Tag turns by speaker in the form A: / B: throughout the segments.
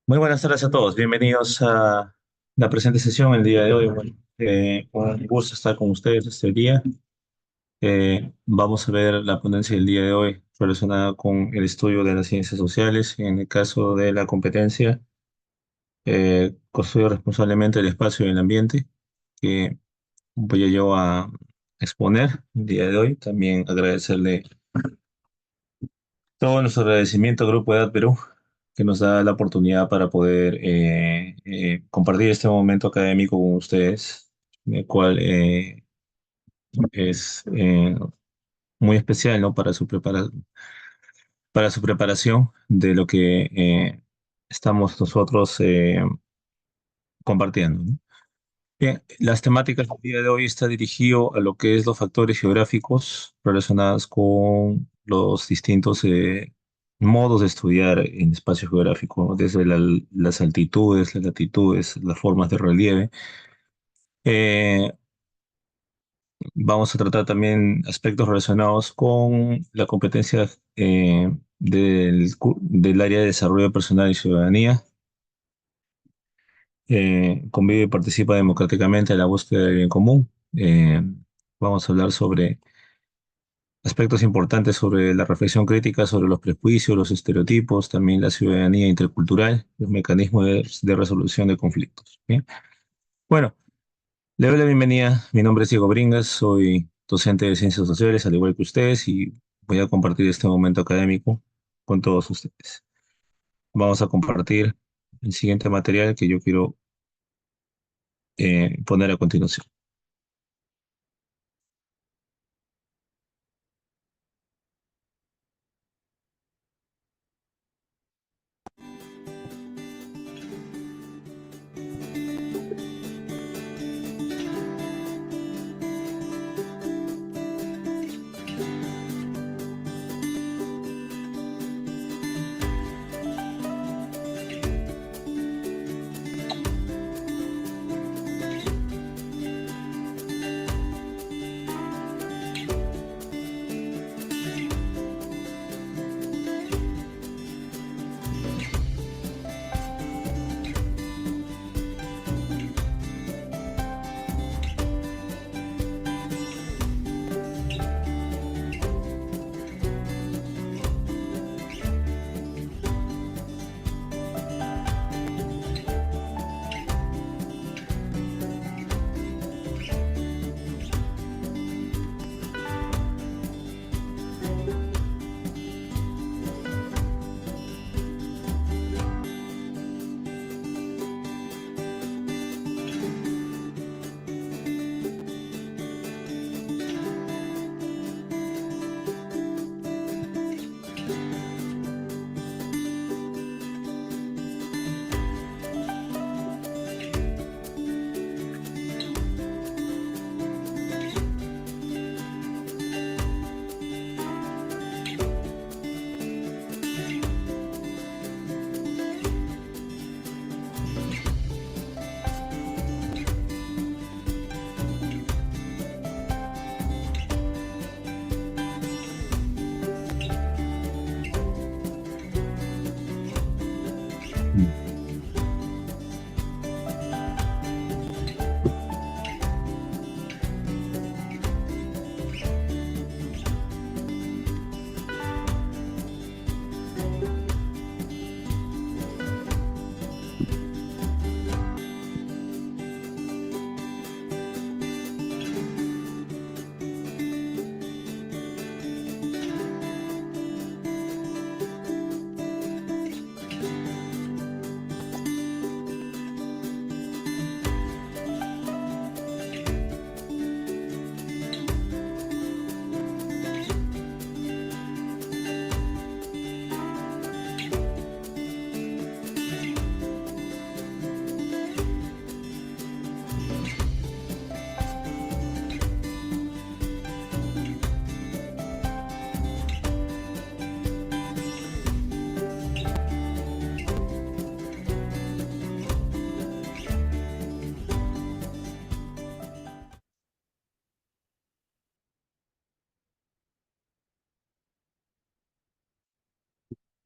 A: Muy buenas tardes a todos. Bienvenidos a la presente sesión el día de hoy. Bueno, un gusto estar con ustedes este día. Vamos a ver la ponencia del día de hoy relacionada con el estudio de las ciencias sociales. En el caso de la competencia, construyo responsablemente el espacio y el ambiente que voy yo a exponer el día de hoy. También agradecerle todo nuestro agradecimiento al Grupo Edad Perú, que nos da la oportunidad para poder compartir este momento académico con ustedes, el cual es muy especial, ¿no? Para su preparación de lo que estamos nosotros compartiendo, ¿no? Bien, las temáticas del día de hoy está dirigido a lo que es los factores geográficos relacionados con los distintos modos de estudiar en espacio geográfico, ¿no? Desde las altitudes, las latitudes, las formas de relieve. Eh, Vamos a tratar también aspectos relacionados con la competencia del área de desarrollo personal y ciudadanía. Convive y participa democráticamente en la búsqueda del bien común. Vamos a hablar sobre aspectos importantes sobre la reflexión crítica sobre los prejuicios, los estereotipos, también la ciudadanía intercultural, los mecanismos de resolución de conflictos. Bien. Bueno, le doy la bienvenida. Mi nombre es Diego Bringas, soy docente de ciencias sociales, al igual que ustedes, y voy a compartir este momento académico con todos ustedes. Vamos a compartir el siguiente material que yo quiero poner a continuación.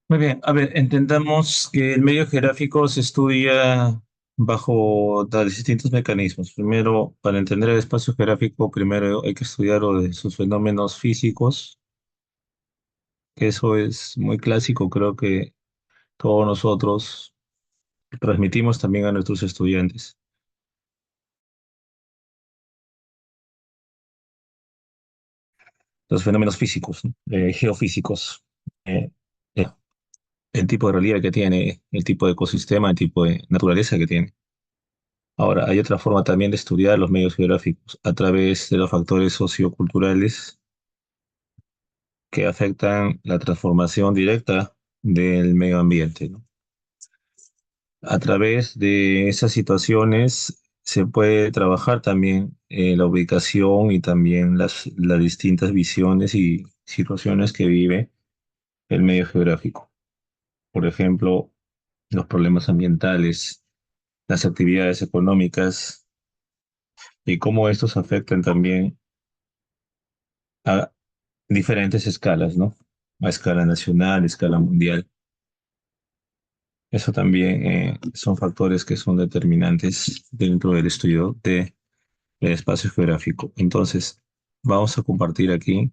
A: Muy bien, a ver, entendamos que el medio geográfico se estudia bajo distintos mecanismos. Primero, para entender el espacio geográfico, primero hay que estudiarlo de sus fenómenos físicos, que eso es muy clásico, creo que todos nosotros transmitimos también a nuestros estudiantes. Los fenómenos físicos, ¿no? Geofísicos, eh, eh, el tipo de relieve que tiene, el tipo de ecosistema, el tipo de naturaleza que tiene. Ahora, hay otra forma también de estudiar los medios geográficos a través de los factores socioculturales que afectan la transformación directa del medio ambiente, ¿no? A través de esas situaciones se puede trabajar también la ubicación y también las distintas visiones y situaciones que vive el medio geográfico. Por ejemplo, los problemas ambientales, las actividades económicas y cómo estos afectan también a diferentes escalas, ¿no? A escala nacional, escala mundial. Eso también son factores que son determinantes dentro del estudio del espacio geográfico. Entonces, vamos a compartir aquí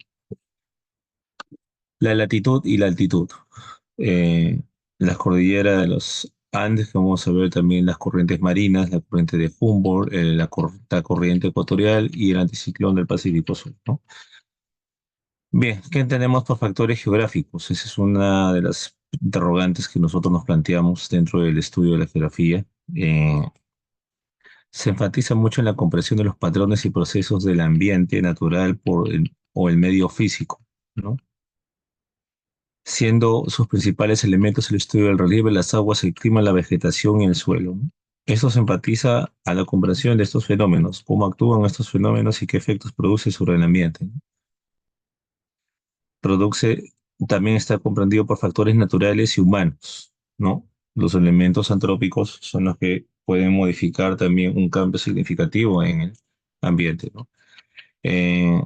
A: la latitud y la altitud. Eh, las cordilleras de los Andes, que vamos a ver también las corrientes marinas, la corriente de Humboldt, la corriente ecuatorial y el anticiclón del Pacífico Sur, ¿no? Bien, ¿qué entendemos por factores geográficos? Esa es una de las interrogantes que nosotros nos planteamos dentro del estudio de la geografía. Eh, Se enfatiza mucho en la comprensión de los patrones y procesos del ambiente natural o el medio físico, ¿no? Siendo sus principales elementos el estudio del relieve, las aguas, el clima, la vegetación y el suelo, ¿no? Esto se enfatiza a la comprensión de estos fenómenos, cómo actúan estos fenómenos y qué efectos produce sobre el ambiente, ¿no? Produce, también está comprendido por factores naturales y humanos, ¿no? Los elementos antrópicos son los que pueden modificar también un cambio significativo en el ambiente, ¿no? Eh,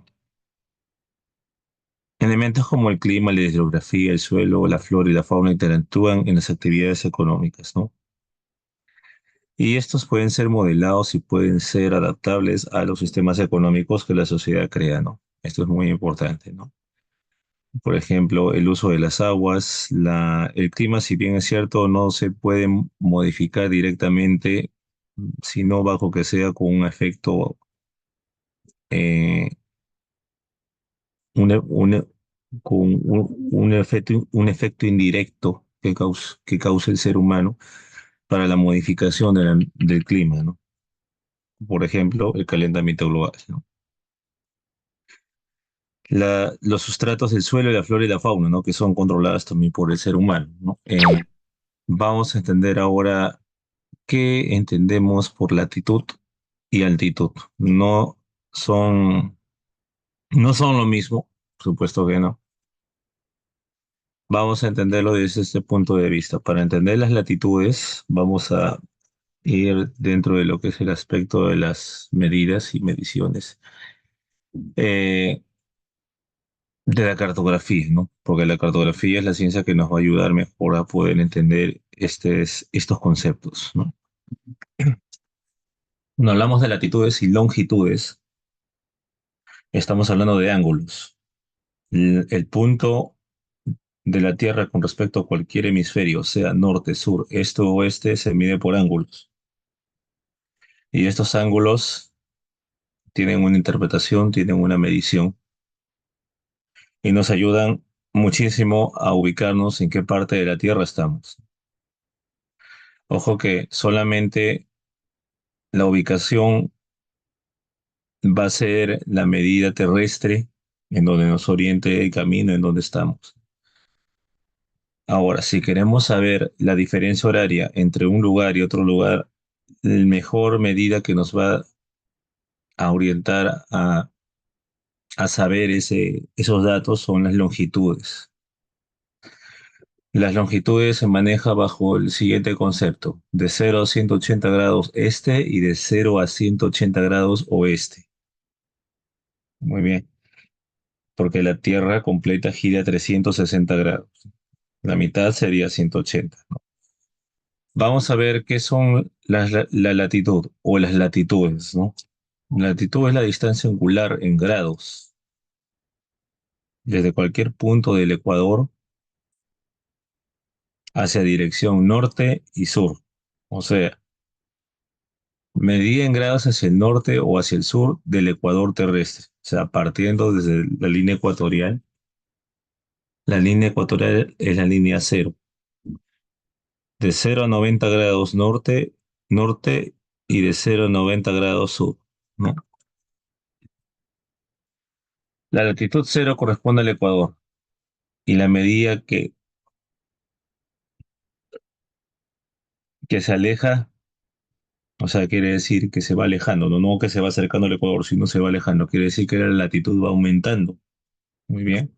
A: Elementos como el clima, la hidrografía, el suelo, la flora y la fauna interactúan en las actividades económicas, ¿no? Y estos pueden ser modelados y pueden ser adaptables a los sistemas económicos que la sociedad crea, ¿no? Esto es muy importante, ¿no? Por ejemplo, el uso de las aguas, el clima, si bien es cierto, no se puede modificar directamente, sino bajo que sea con un efecto, eh, un, e- un e- con un efecto indirecto que causa el ser humano para la modificación del clima, ¿no? Por ejemplo, el calentamiento global, ¿no? Los sustratos del suelo, la flora y la fauna, ¿no? Que son controladas también por el ser humano, ¿no? Vamos a entender ahora qué entendemos por latitud y altitud. Son, no son lo mismo, por supuesto que no. Vamos a entenderlo desde este punto de vista. Para entender las latitudes, vamos a ir dentro de lo que es el aspecto de las medidas y mediciones eh, de la cartografía, ¿no? Porque la cartografía es la ciencia que nos va a ayudar mejor a poder entender estos conceptos, ¿no? Cuando hablamos de latitudes y longitudes, estamos hablando de ángulos. El punto de la Tierra con respecto a cualquier hemisferio, sea norte, sur, este o oeste, se mide por ángulos. Y estos ángulos tienen una interpretación, tienen una medición y nos ayudan muchísimo a ubicarnos en qué parte de la Tierra estamos. Ojo que solamente la ubicación va a ser la medida terrestre en donde nos oriente el camino en donde estamos. Ahora, si queremos saber la diferencia horaria entre un lugar y otro lugar, la mejor medida que nos va a orientar a saber esos datos son las longitudes. Las longitudes se maneja bajo el siguiente concepto, de 0 a 180 grados este y de 0 a 180 grados oeste. Muy bien, porque la Tierra completa gira a 360 grados. La mitad sería 180, ¿no? Vamos a ver qué son la latitud o las latitudes, ¿no? La latitud es la distancia angular en grados desde cualquier punto del ecuador hacia dirección norte y sur. O sea, medida en grados hacia el norte o hacia el sur del ecuador terrestre. O sea, partiendo desde la línea ecuatorial. La línea ecuatorial es la línea cero. De 0 a 90 grados norte, norte y de 0 a 90 grados sur, ¿no? La latitud cero corresponde al ecuador y la medida que se aleja, o sea, quiere decir que se va alejando, no, no que se va acercando al ecuador, sino se va alejando, quiere decir que la latitud va aumentando. Muy bien.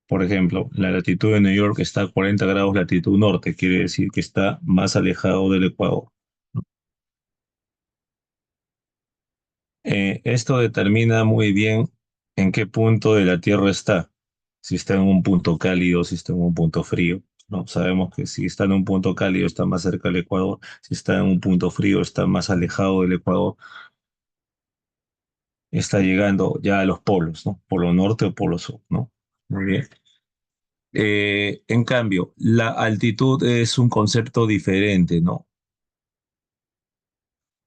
A: Por ejemplo, la latitud de New York está a 40 grados latitud norte, quiere decir que está más alejado del ecuador. Esto determina muy bien en qué punto de la Tierra está. Si está en un punto cálido, si está en un punto frío. No, sabemos que si está en un punto cálido está más cerca del Ecuador, si está en un punto frío está más alejado del Ecuador, está llegando ya a los polos, ¿no? Polo norte o polo sur, ¿no? Muy bien. En cambio, la altitud es un concepto diferente, ¿no?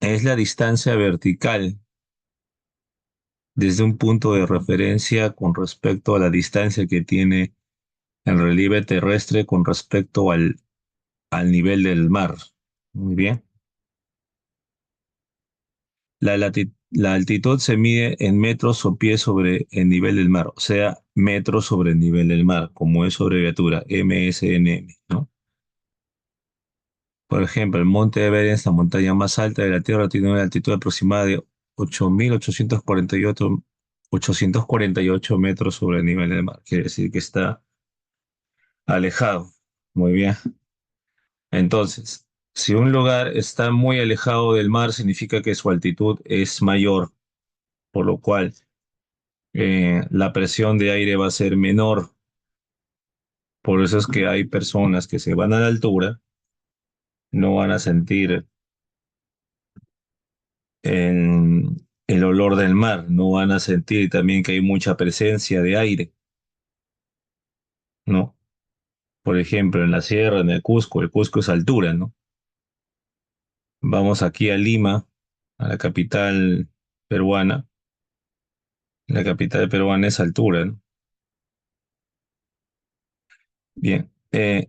A: Es la distancia vertical desde un punto de referencia con respecto a la distancia que tiene el relieve terrestre con respecto al nivel del mar. Muy bien. La altitud se mide en metros o pies sobre el nivel del mar, o sea, metros sobre el nivel del mar, como es su abreviatura, MSNM, ¿no? Por ejemplo, el Monte Everest, la montaña más alta de la Tierra, tiene una altitud aproximada de 8.848 metros sobre el nivel del mar. Quiere decir que está alejado. Muy bien. Entonces, si un lugar está muy alejado del mar, significa que su altitud es mayor, por lo cual la presión de aire va a ser menor. Por eso es que hay personas que se van a la altura, no van a sentir el olor del mar, no van a sentir también que hay mucha presencia de aire, ¿no? Por ejemplo, en la sierra, en el Cusco es altura, ¿no? Vamos aquí a Lima, a la capital peruana. La capital peruana es altura, ¿no? Bien,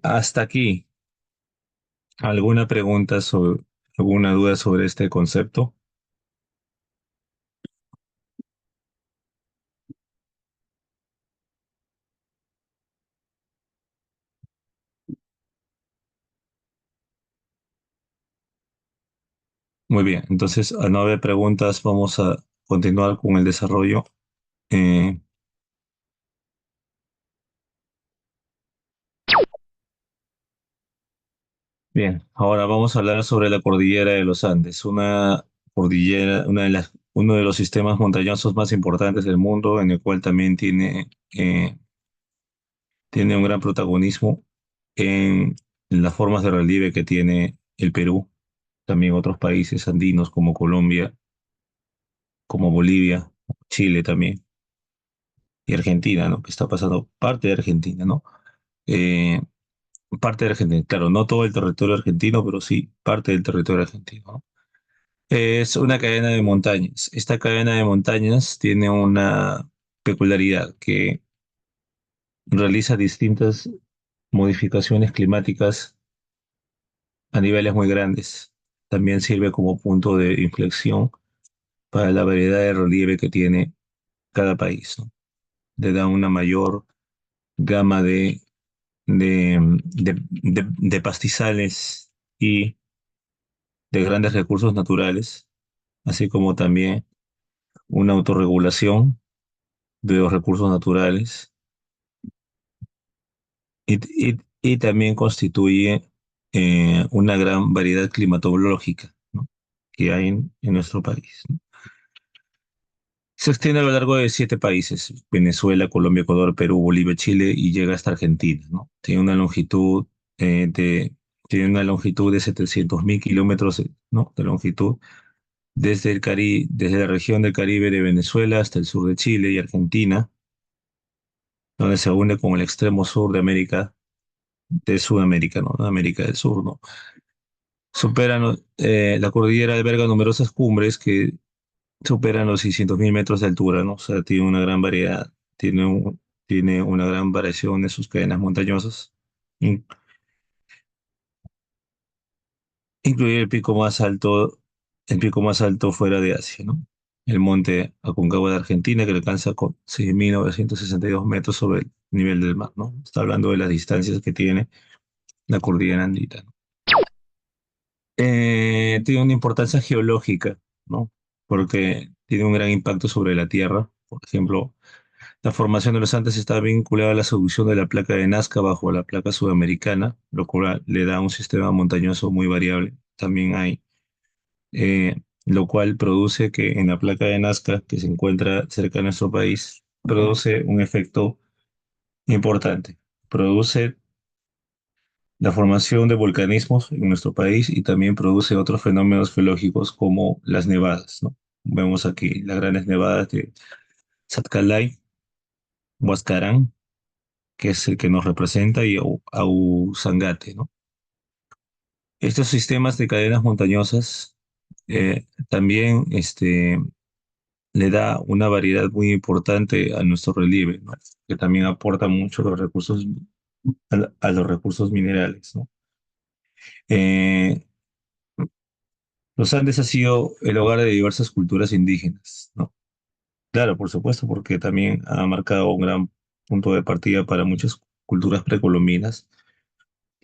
A: hasta aquí. ¿Alguna pregunta sobre, alguna duda sobre este concepto? Muy bien, entonces, al no haber preguntas, vamos a continuar con el desarrollo. Eh, bien, ahora vamos a hablar sobre la cordillera de los Andes, una cordillera, uno de los sistemas montañosos más importantes del mundo, en el cual también tiene un gran protagonismo en las formas de relieve que tiene el Perú, también otros países andinos como Colombia, como Bolivia, Chile también, y Argentina, ¿no? Que está pasando parte de Argentina, ¿no? Eh, parte de Argentina, claro, no todo el territorio argentino, pero sí parte del territorio argentino, ¿no? Es una cadena de montañas. Esta cadena de montañas tiene una peculiaridad que realiza distintas modificaciones climáticas a niveles muy grandes. También sirve como punto de inflexión para la variedad de relieve que tiene cada país, ¿no? Le da una mayor gama de pastizales y de grandes recursos naturales, así como también una autorregulación de los recursos naturales y también constituye una gran variedad climatológica, ¿no? Que hay en nuestro país, ¿no? Se extiende a lo largo de 7 países: Venezuela, Colombia, Ecuador, Perú, Bolivia, Chile, y llega hasta Argentina, ¿no? Eh, de, tiene una longitud de 700.000 kilómetros, ¿no? De longitud, desde la región del Caribe de Venezuela hasta el sur de Chile y Argentina, donde se une con el extremo sur de Sudamérica, ¿no? De América del Sur, ¿no? La cordillera alberga numerosas cumbres que superan los 600.000 metros de altura, ¿no? O sea, tiene una gran variedad, tiene una gran variación de sus cadenas montañosas, in- incluye el pico más alto fuera de Asia, ¿no? El monte Aconcagua de Argentina, que alcanza con 6.962 metros sobre el nivel del mar, ¿no? Está hablando de las distancias que tiene la cordillera andina, ¿no? Tiene una importancia geológica, ¿no? Porque tiene un gran impacto sobre la Tierra. Por ejemplo, la formación de los Andes está vinculada a la subducción de la placa de Nazca bajo la placa sudamericana, lo cual le da un sistema montañoso muy variable. Lo cual produce que en la placa de Nazca, que se encuentra cerca de nuestro país, produce un efecto importante. Produce la formación de volcanismos en nuestro país y también produce otros fenómenos geológicos como las nevadas, ¿no? Vemos aquí las grandes nevadas de Satkalay, Huascarán, que es el que nos representa, y Ausangate, ¿no? Estos sistemas de cadenas montañosas también le da una variedad muy importante a nuestro relieve, ¿no? Que también aporta mucho a los recursos minerales, ¿no? Eh, los Andes ha sido el hogar de diversas culturas indígenas, ¿no? Claro, por supuesto, porque también ha marcado un gran punto de partida para muchas culturas precolombinas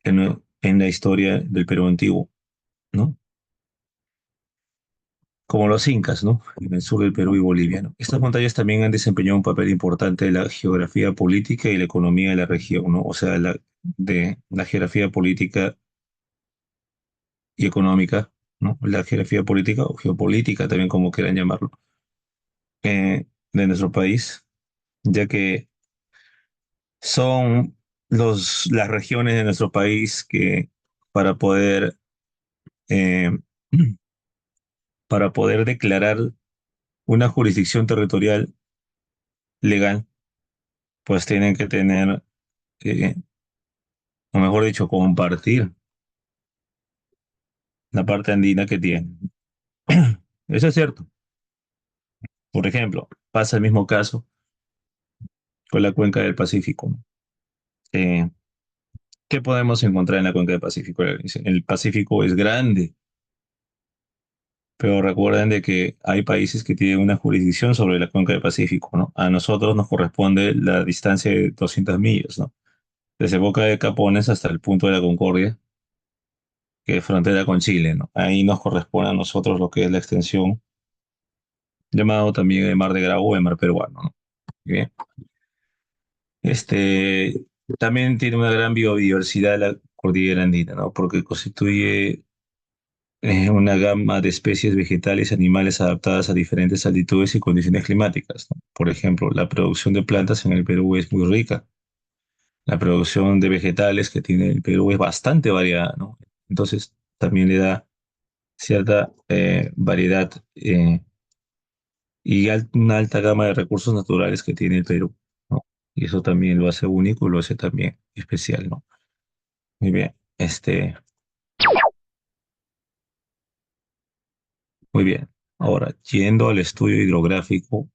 A: en la historia del Perú antiguo, ¿no? Como los incas, ¿no? En el sur del Perú y Bolivia, ¿no? Estas montañas también han desempeñado un papel importante en la geografía política y la economía de la región, ¿no? O sea, de la geografía política y económica, ¿no? La geografía política o geopolítica, también como quieran llamarlo, de nuestro país, ya que son las regiones de nuestro país que para poder, eh, para poder declarar una jurisdicción territorial legal, pues tienen que tener, eh, o mejor dicho, compartir la parte andina que tienen. Eso es cierto. Por ejemplo, pasa el mismo caso con la cuenca del Pacífico, ¿no? Eh, ¿Qué podemos encontrar en la cuenca del Pacífico? El Pacífico es grande, pero recuerden de que hay países que tienen una jurisdicción sobre la cuenca del Pacífico, ¿no? A nosotros nos corresponde la distancia de 200 millas, ¿no? Desde Boca de Capones hasta el punto de la Concordia, que es frontera con Chile, ¿no? Ahí nos corresponde a nosotros lo que es la extensión, llamado también el Mar de Grau o el Mar Peruano, ¿no? Bien. Este, también tiene una gran biodiversidad la cordillera andina, ¿no? Porque constituye una gama de especies vegetales y animales adaptadas a diferentes altitudes y condiciones climáticas, ¿no? Por ejemplo, la producción de plantas en el Perú es muy rica. La producción de vegetales que tiene el Perú es bastante variada, ¿no? Entonces, también le da cierta variedad y una alta gama de recursos naturales que tiene el Perú, ¿no? Y eso también lo hace único y lo hace también especial, ¿no? Muy bien, muy bien. Ahora, yendo al estudio hidrográfico,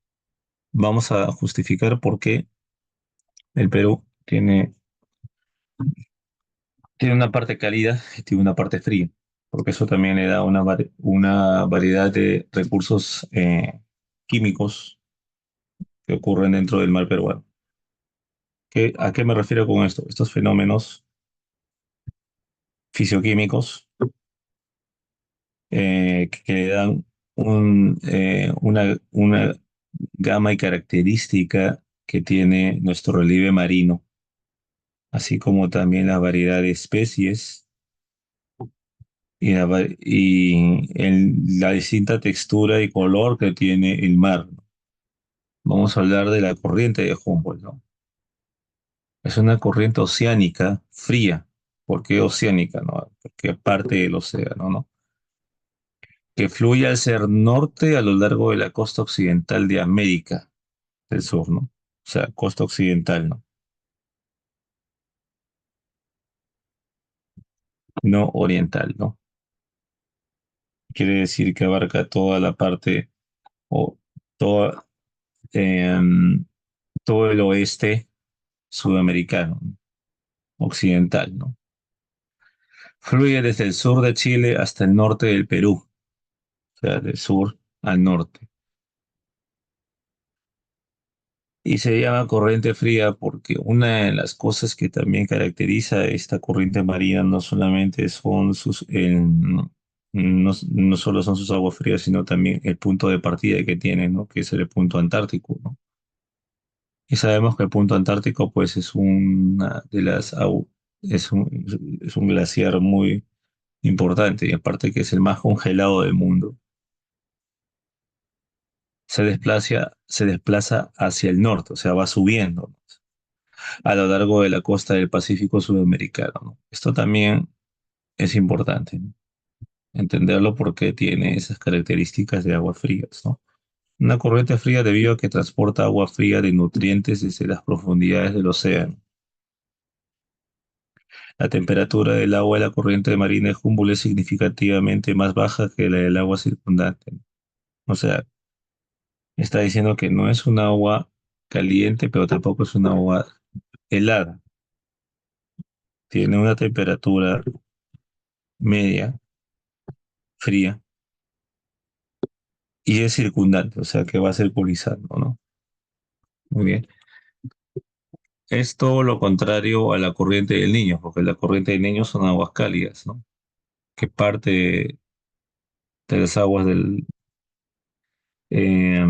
A: vamos a justificar por qué el Perú tiene una parte cálida y tiene una parte fría, porque eso también le da una variedad de recursos químicos que ocurren dentro del mar peruano. ¿A qué me refiero con esto? Estos fenómenos fisioquímicos que le dan una gama y característica que tiene nuestro relieve marino, así como también la variedad de especies y la distinta textura y color que tiene el mar, ¿no? Vamos a hablar de la corriente de Humboldt, ¿no? Es una corriente oceánica fría. ¿Por qué oceánica, no? Porque parte del océano, ¿no? Que fluye al ser norte a lo largo de la costa occidental de América del Sur, ¿no? O sea, costa occidental, ¿no? No oriental, ¿no? Quiere decir que abarca toda la parte o toda, em, todo el oeste sudamericano, ¿no? Occidental, ¿no? Fluye desde el sur de Chile hasta el norte del Perú, o sea, del sur al norte. Y se llama corriente fría porque una de las cosas que también caracteriza a esta corriente marina no solamente son no solo son sus aguas frías, sino también el punto de partida que tiene, ¿no? Que es el punto antártico, ¿no? Y sabemos que el punto antártico, pues, es una de es un glaciar muy importante y aparte que es el más congelado del mundo. Se desplaza hacia el norte, o sea, va subiendo, ¿no? A lo largo de la costa del Pacífico sudamericano, ¿no? Esto también es importante, ¿no? Entenderlo porque tiene esas características de aguas frías, ¿no? Una corriente fría debido a que transporta agua fría de nutrientes desde las profundidades del océano. La temperatura del agua de la corriente marina de Humboldt es significativamente más baja que la del agua circundante, ¿no? O sea, está diciendo que no es un agua caliente, pero tampoco es un agua helada. Tiene una temperatura media, fría, y es circundante, o sea que va circulizando, ¿no? Muy bien. Es todo lo contrario a la corriente del Niño, porque la corriente del Niño son aguas cálidas, ¿no? Que parte de las aguas eh,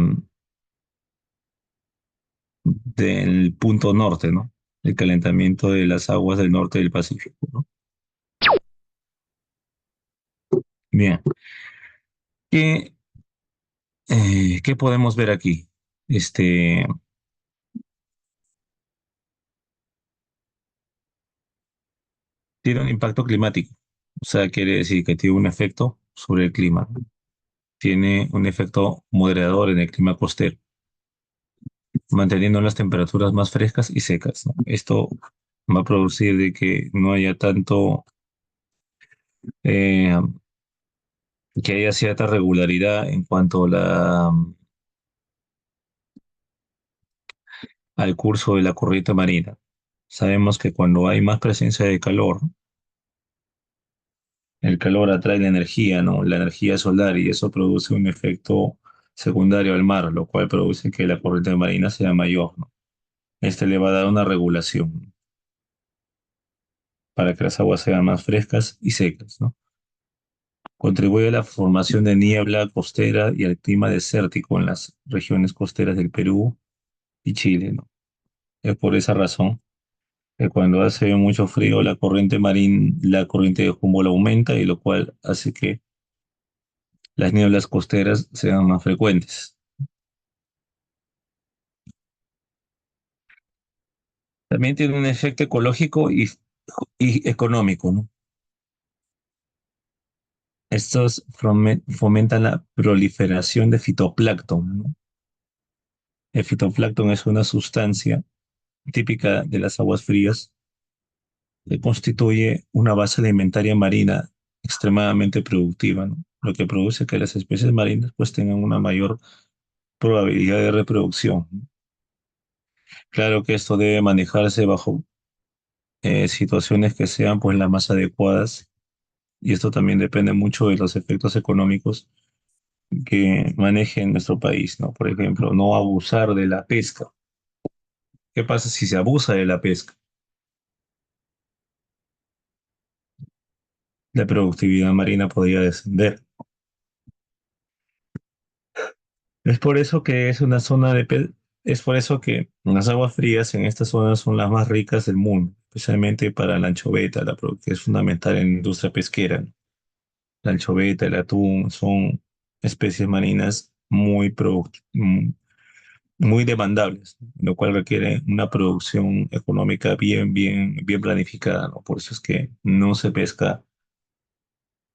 A: del punto norte, ¿no? El calentamiento de las aguas del norte del Pacífico, ¿no? Bien. ¿Qué, qué podemos ver aquí? Este, tiene un impacto climático, o sea, quiere decir que tiene un efecto sobre el clima, ¿no? Tiene un efecto moderador en el clima costero, manteniendo las temperaturas más frescas y secas, ¿no? Esto va a producir de que no haya tanto, eh, que haya cierta regularidad en cuanto a al curso de la corriente marina. Sabemos que cuando hay más presencia de calor, el calor atrae la energía, ¿no? La energía solar y eso produce un efecto secundario al mar, lo cual produce que la corriente marina sea mayor, ¿no? Este le va a dar una regulación para que las aguas sean más frescas y secas, ¿no? Contribuye a la formación de niebla costera y al clima desértico en las regiones costeras del Perú y Chile, ¿no? Es por esa razón que cuando hace mucho frío la corriente de Humboldt aumenta y lo cual hace que las nieblas costeras sean más frecuentes. También tiene un efecto ecológico y económico, ¿no? Estos fomentan la proliferación de fitoplancton, ¿no? El fitoplancton es una sustancia típica de las aguas frías que constituye una base alimentaria marina extremadamente productiva, ¿no? Lo que produce que las especies marinas pues tengan una mayor probabilidad de reproducción, ¿no? Claro que esto debe manejarse bajo situaciones que sean pues las más adecuadas y esto también depende mucho de los efectos económicos que maneje nuestro país, ¿no? Por ejemplo, no abusar de la pesca. ¿Qué pasa si se abusa de la pesca? La productividad marina podría descender. Es por eso que es una zona es por eso que las aguas frías en esta zona son las más ricas del mundo, especialmente para la anchoveta, que es fundamental en la industria pesquera, ¿no? La anchoveta, el atún son especies marinas muy demandables, ¿no? Lo cual requiere una producción económica bien planificada, ¿no? Por eso es que no se pesca,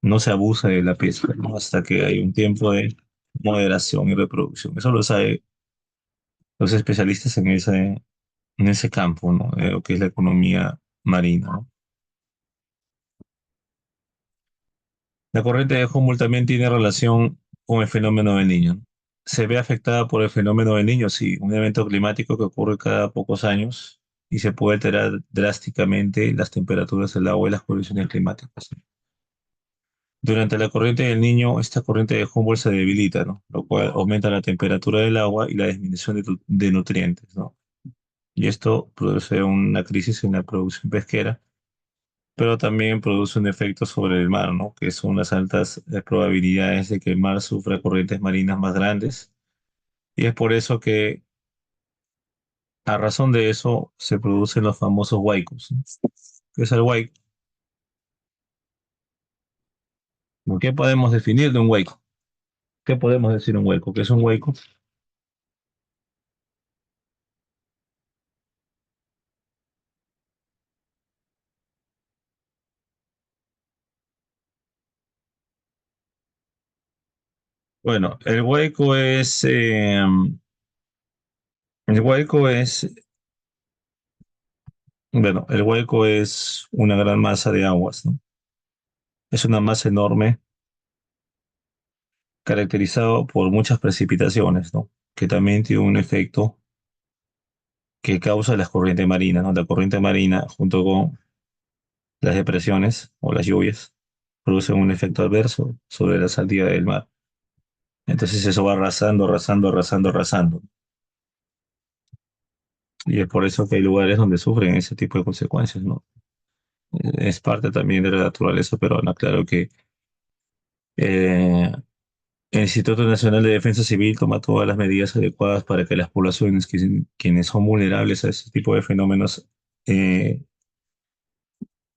A: no se abusa de la pesca, ¿no? Hasta que hay un tiempo de moderación y reproducción. Eso lo saben los especialistas en ese campo, ¿no? De lo que es la economía marina, ¿no? La corriente de Humboldt también tiene relación con el fenómeno del Niño, ¿no? Se ve afectada por el fenómeno del Niño, sí, un evento climático que ocurre cada pocos años y se puede alterar drásticamente las temperaturas del agua y las condiciones climáticas. Durante la corriente del Niño, esta corriente de Humboldt se debilita, ¿no? Lo cual aumenta la temperatura del agua y la disminución de nutrientes, ¿no? Y esto produce una crisis en la producción pesquera, pero también produce un efecto sobre el mar, ¿no? Que son las altas probabilidades de que el mar sufra corrientes marinas más grandes. Y es por eso que, a razón de eso, se producen los famosos huaicos, ¿no? ¿Qué es el huaico? ¿Qué podemos definir de un huaico? ¿Qué podemos decir un huaico? ¿Qué es un huaico? Bueno, el huaico es, bueno, el huaico es una gran masa de aguas, ¿no? Es una masa enorme caracterizado por muchas precipitaciones, ¿no? Que también tiene un efecto que causa las corrientes marinas, ¿no? La corriente marina, junto con las depresiones o las lluvias, producen un efecto adverso sobre la salida del mar. Entonces eso va arrasando. Y es por eso que hay lugares donde sufren ese tipo de consecuencias, ¿no? Es parte también de la naturaleza peruana. Claro que eh, el Instituto Nacional de Defensa Civil toma todas las medidas adecuadas para que las poblaciones quienes son vulnerables a ese tipo de fenómenos, eh,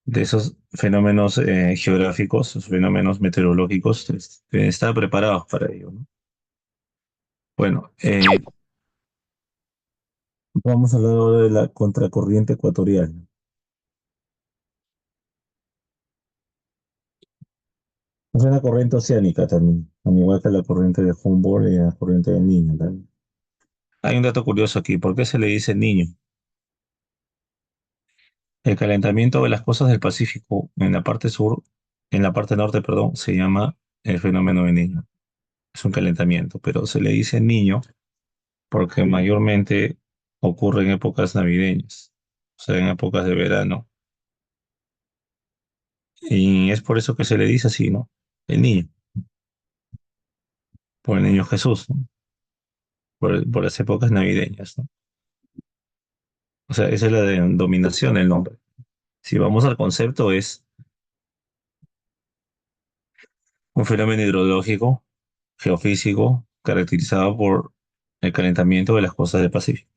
A: de esos fenómenos geográficos, esos fenómenos meteorológicos, estar preparados para ello, ¿no? Bueno, vamos a hablar ahora de la contracorriente ecuatorial. Es una corriente oceánica también, al igual que la corriente de Humboldt y la corriente del Niño también. Hay un dato curioso aquí. ¿Por qué se le dice Niño? El calentamiento de las costas del Pacífico en la parte sur, en la parte norte, perdón, se llama el fenómeno de Niño. Es un calentamiento, pero se le dice Niño porque mayormente ocurre en épocas navideñas, o sea, en épocas de verano. Y es por eso que se le dice así, ¿no? El niño, por el niño Jesús, ¿no? Por las épocas navideñas, ¿no? O sea, esa es la denominación del nombre. Si vamos al concepto, es un fenómeno hidrológico, geofísico, caracterizado por el calentamiento de las costas del Pacífico.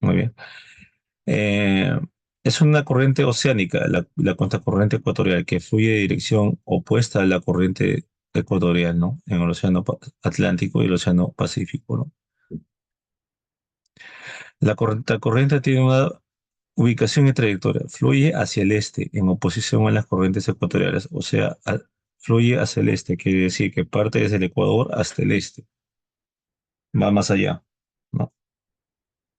A: Muy bien. Eh, es una corriente oceánica, la contracorriente ecuatorial, que fluye de dirección opuesta a la corriente ecuatorial, ¿no? En el Océano Atlántico y el Océano Pacífico, ¿no? La contracorriente tiene una ubicación y trayectoria. Fluye hacia el este, en oposición a las corrientes ecuatoriales, o sea, fluye hacia el este, quiere decir que parte desde el Ecuador hasta el este, va más allá, ¿no?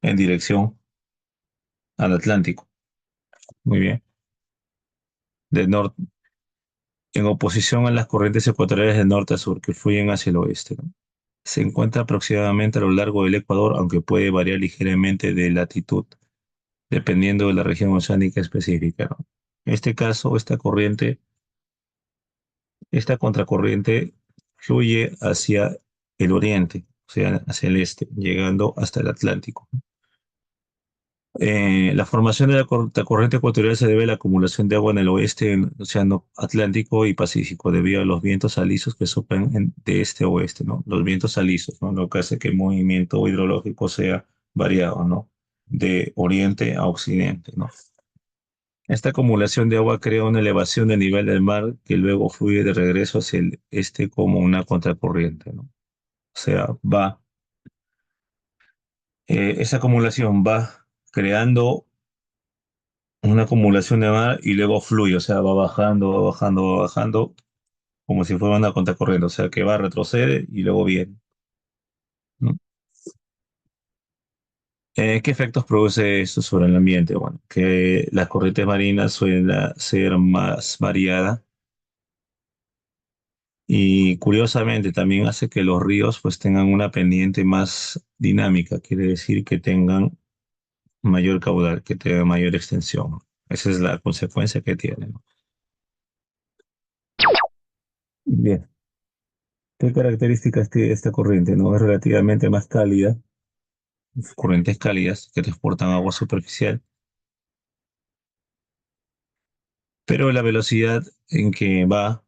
A: En dirección al Atlántico. Muy bien. De norte, en oposición a las corrientes ecuatoriales de norte a sur que fluyen hacia el oeste, ¿no? Se encuentra aproximadamente a lo largo del Ecuador, aunque puede variar ligeramente de latitud, dependiendo de la región oceánica específica, ¿no? En este caso, esta contracorriente fluye hacia el oriente, o sea, hacia el este, llegando hasta el Atlántico. La formación de la corriente ecuatorial se debe a la acumulación de agua en el oeste del Océano Atlántico y Pacífico, debido a los vientos alisos que soplan de este a oeste, ¿no? Los vientos alisos, ¿no? Lo que hace que el movimiento hidrológico sea variado, ¿no? De oriente a occidente, ¿no? Esta acumulación de agua crea una elevación del nivel del mar que luego fluye de regreso hacia el este como una contracorriente, ¿no? O sea, va. Esa acumulación va creando una acumulación de mar y luego fluye, o sea, va bajando, va bajando, va bajando, como si fuera una contracorriente, o sea, que va, retrocede y luego viene, ¿no? ¿Qué efectos produce esto sobre el ambiente? Bueno, que las corrientes marinas suelen ser más variadas y curiosamente también hace que los ríos pues tengan una pendiente más dinámica, quiere decir que tengan mayor caudal, que tengan mayor extensión. Esa es la consecuencia que tiene, ¿no? Bien, ¿qué características tiene esta corriente? ¿No? Es relativamente más cálida, corrientes cálidas que transportan agua superficial, pero la velocidad en que va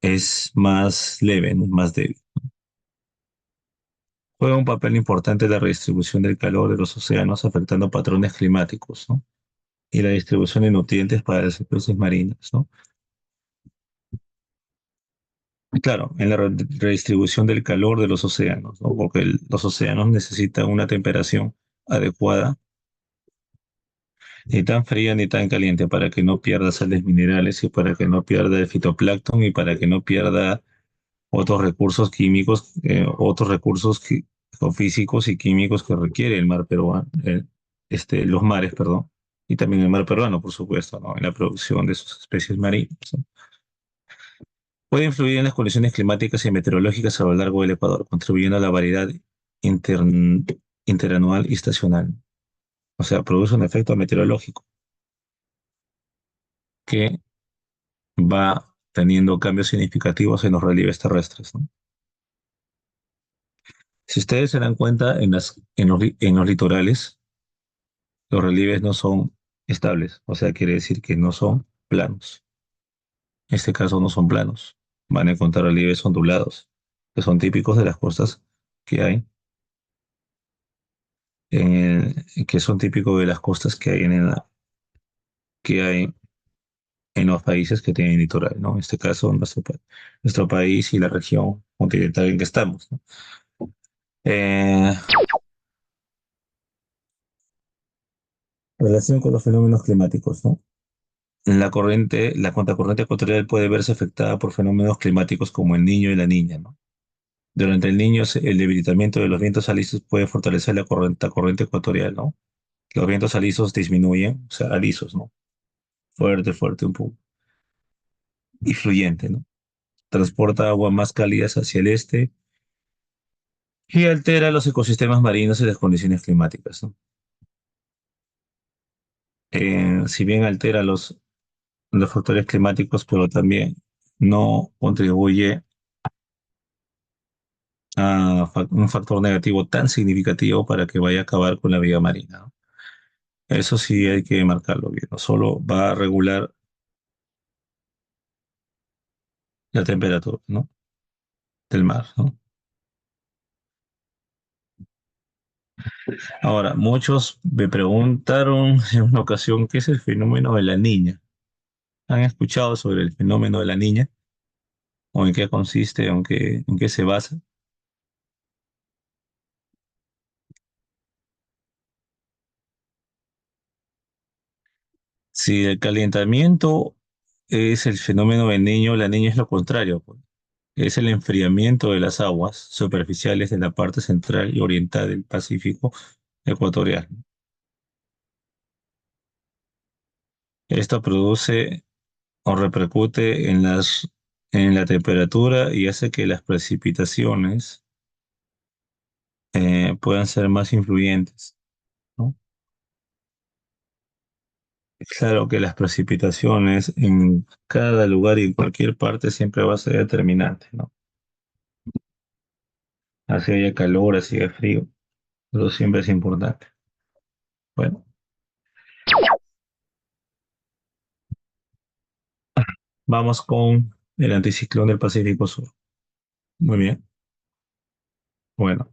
A: es más leve, ¿no? Más débil. Juega un papel importante en la redistribución del calor de los océanos, afectando patrones climáticos, ¿no? Y la distribución de nutrientes para las especies marinas, ¿no? Y claro, en la redistribución del calor de los océanos, ¿no? Porque los océanos necesitan una temperatura adecuada, ni tan fría ni tan caliente, para que no pierda sales minerales y para que no pierda el fitoplancton y para que no pierda otros recursos químicos, otros recursos o físicos y químicos que requiere el mar peruano, los mares, perdón, y también el mar peruano, por supuesto, ¿no? En la producción de sus especies marinas, ¿no? Puede influir en las condiciones climáticas y meteorológicas a lo largo del Ecuador, contribuyendo a la variedad inter- interanual y estacional. O sea, produce un efecto meteorológico que va teniendo cambios significativos en los relieves terrestres, ¿no? Si ustedes se dan cuenta, en los litorales, los relieves no son estables, o sea, quiere decir que no son planos. En este caso no son planos. Van a encontrar relieves ondulados, que son típicos de las costas que hay, que son típicos de las costas que hay en los países que tienen litoral, ¿no? En este caso, nuestro país y la región continental en que estamos, ¿no? Eh, Relación con los fenómenos climáticos, ¿no? La contracorriente ecuatorial puede verse afectada por fenómenos climáticos como el Niño y la Niña, ¿no? Durante el Niño, el debilitamiento de los vientos alisos puede fortalecer la corriente ecuatorial, ¿no? Los vientos alisos disminuyen, o sea, alisos, ¿no? Fuerte, fuerte un poco. Y fluyente, ¿no? Transporta agua más cálidas hacia el este y altera los ecosistemas marinos y las condiciones climáticas, ¿no? Si bien altera los factores climáticos, pero también no contribuye a un factor negativo tan significativo para que vaya a acabar con la vida marina, ¿no? Eso sí hay que marcarlo bien. No solo va a regular la temperatura, ¿no? Del mar, ¿no? Ahora, muchos me preguntaron en una ocasión qué es el fenómeno de la niña. ¿Han escuchado sobre el fenómeno de la niña? ¿O en qué consiste, en qué se basa? Si el calentamiento es el fenómeno del niño, la niña es lo contrario, pues. Es el enfriamiento de las aguas superficiales de la parte central y oriental del Pacífico ecuatorial. Esto produce o repercute en la temperatura y hace que las precipitaciones puedan ser más influyentes, ¿no? Claro que las precipitaciones en cada lugar y en cualquier parte siempre va a ser determinante, ¿no? Así haya calor, así haya frío, pero siempre es importante. Bueno, vamos con el anticiclón del Pacífico Sur. Muy bien. Bueno,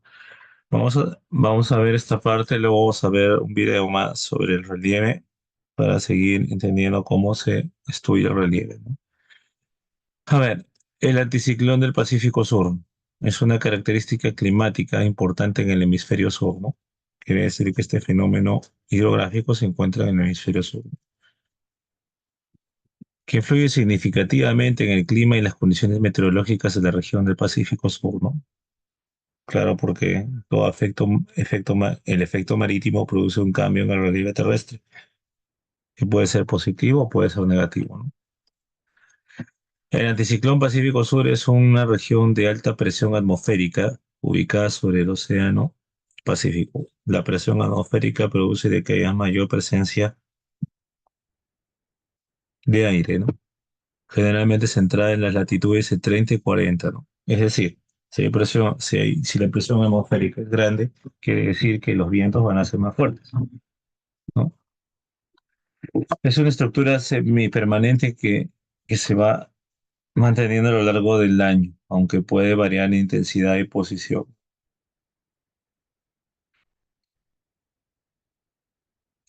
A: vamos a ver esta parte, luego vamos a ver un video más sobre el relieve para seguir entendiendo cómo se estudia el relieve, ¿no? A ver, el anticiclón del Pacífico Sur es una característica climática importante en el hemisferio sur, ¿no? Quiere decir que este fenómeno hidrográfico se encuentra en el hemisferio sur, que influye significativamente en el clima y las condiciones meteorológicas de la región del Pacífico Sur, ¿no? Claro, porque todo el efecto marítimo produce un cambio en el relieve terrestre, que puede ser positivo o puede ser negativo, ¿no? El anticiclón Pacífico Sur es una región de alta presión atmosférica ubicada sobre el Océano Pacífico. La presión atmosférica produce de que haya mayor presencia de aire, ¿no? Generalmente centrada en las latitudes de 30 y 40, ¿no? Es decir, si la presión atmosférica es grande, quiere decir que los vientos van a ser más fuertes, ¿no? Es una estructura semipermanente que se va manteniendo a lo largo del año, aunque puede variar en intensidad y posición.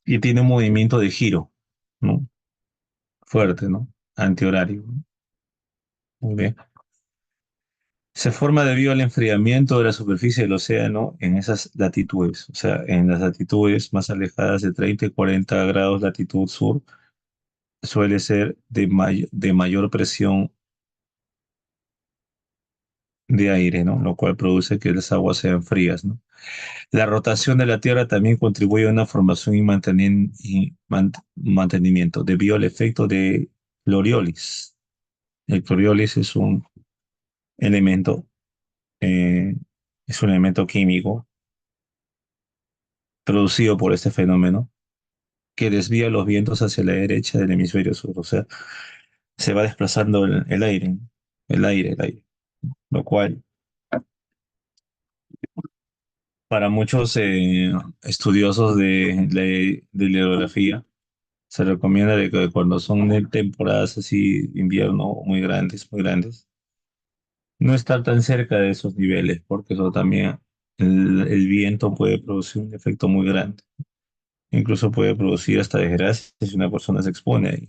A: Y tiene un movimiento de giro, ¿no? Fuerte, ¿no? Antihorario, ¿no? Muy bien. Se forma debido al enfriamiento de la superficie del océano en esas latitudes, o sea, en las latitudes más alejadas de 30 y 40 grados latitud sur, suele ser de mayor presión de aire, ¿no? Lo cual produce que las aguas sean frías, ¿no? La rotación de la Tierra también contribuye a una formación mantenimiento debido al efecto de Coriolis. El Coriolis elemento, eh, es un elemento químico producido por este fenómeno que desvía los vientos hacia la derecha del hemisferio sur. O sea, se va desplazando el aire, el aire, lo cual para muchos estudiosos de la hidrografía se recomienda de que cuando son de temporadas así, invierno muy grandes, no estar tan cerca de esos niveles, porque eso también, el viento puede producir un efecto muy grande. Incluso puede producir hasta desgracia si una persona se expone ahí.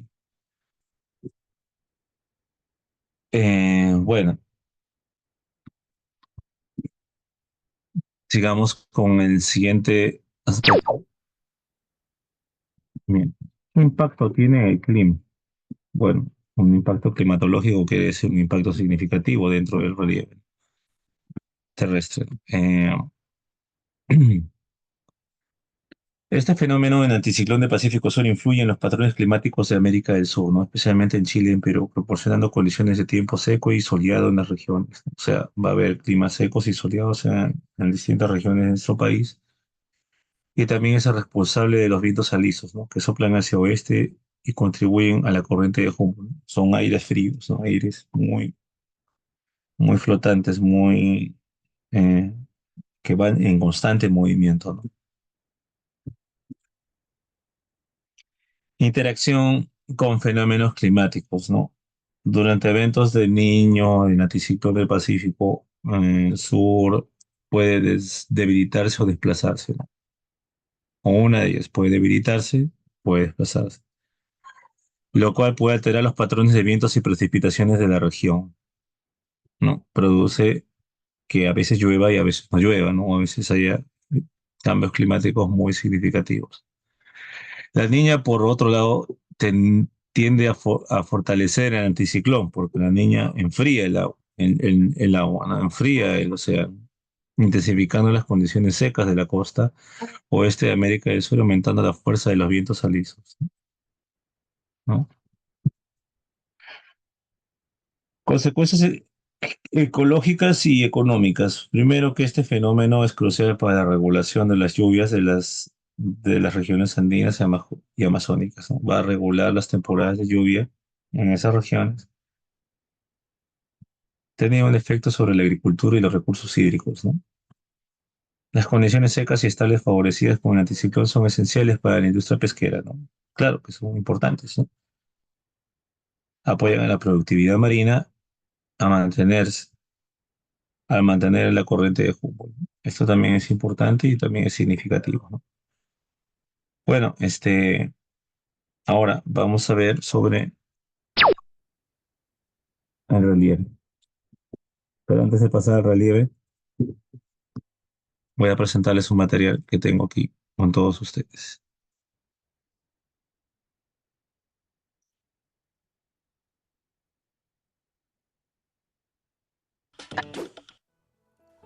A: Bueno, sigamos con el siguiente aspecto. Bien. ¿Qué impacto tiene el clima? Bueno, un impacto climatológico quiere decir un impacto significativo dentro del relieve terrestre. Este fenómeno en anticiclón de Pacífico Sur influye en los patrones climáticos de América del Sur, ¿no? Especialmente en Chile y en Perú, proporcionando condiciones de tiempo seco y soleado en las regiones. O sea, va a haber climas secos y soleados en distintas regiones de nuestro país. Y también es el responsable de los vientos alisos, ¿no? Que soplan hacia oeste y contribuyen a la corriente de Humboldt, ¿no? Son aires fríos, ¿no? Aires muy flotantes, eh, que van en constante movimiento, ¿no? Interacción con fenómenos climáticos, ¿no? Durante eventos de Niño, en anticiclón del Pacífico Sur, puede debilitarse o desplazarse, ¿no? O una de ellas puede debilitarse, puede desplazarse, lo cual puede alterar los patrones de vientos y precipitaciones de la región, ¿no? Produce que a veces llueva y a veces no llueva, ¿no? A veces haya cambios climáticos muy significativos. La niña, por otro lado, tiende a fortalecer el anticiclón, porque la niña enfría el agua, ¿no? Enfría el océano, intensificando las condiciones secas de la costa oeste de América del Sur, aumentando la fuerza de los vientos alisos, ¿no? Consecuencias ecológicas y económicas. Primero, que este fenómeno es crucial para la regulación de las lluvias de las regiones andinas y amazónicas, ¿no? Va a regular las temporadas de lluvia en esas regiones. Tenía un efecto sobre la agricultura y los recursos hídricos, ¿no? Las condiciones secas y estables favorecidas con el anticiclón son esenciales para la industria pesquera, ¿no? Claro que son importantes, ¿no? Apoyan a la productividad marina a mantenerse, al mantener la corriente de Humboldt, ¿no? Esto también es importante y también es significativo, ¿no? Bueno, ahora vamos a ver sobre el relieve. Pero antes de pasar al relieve, Voy a presentarles un material que tengo aquí con todos ustedes.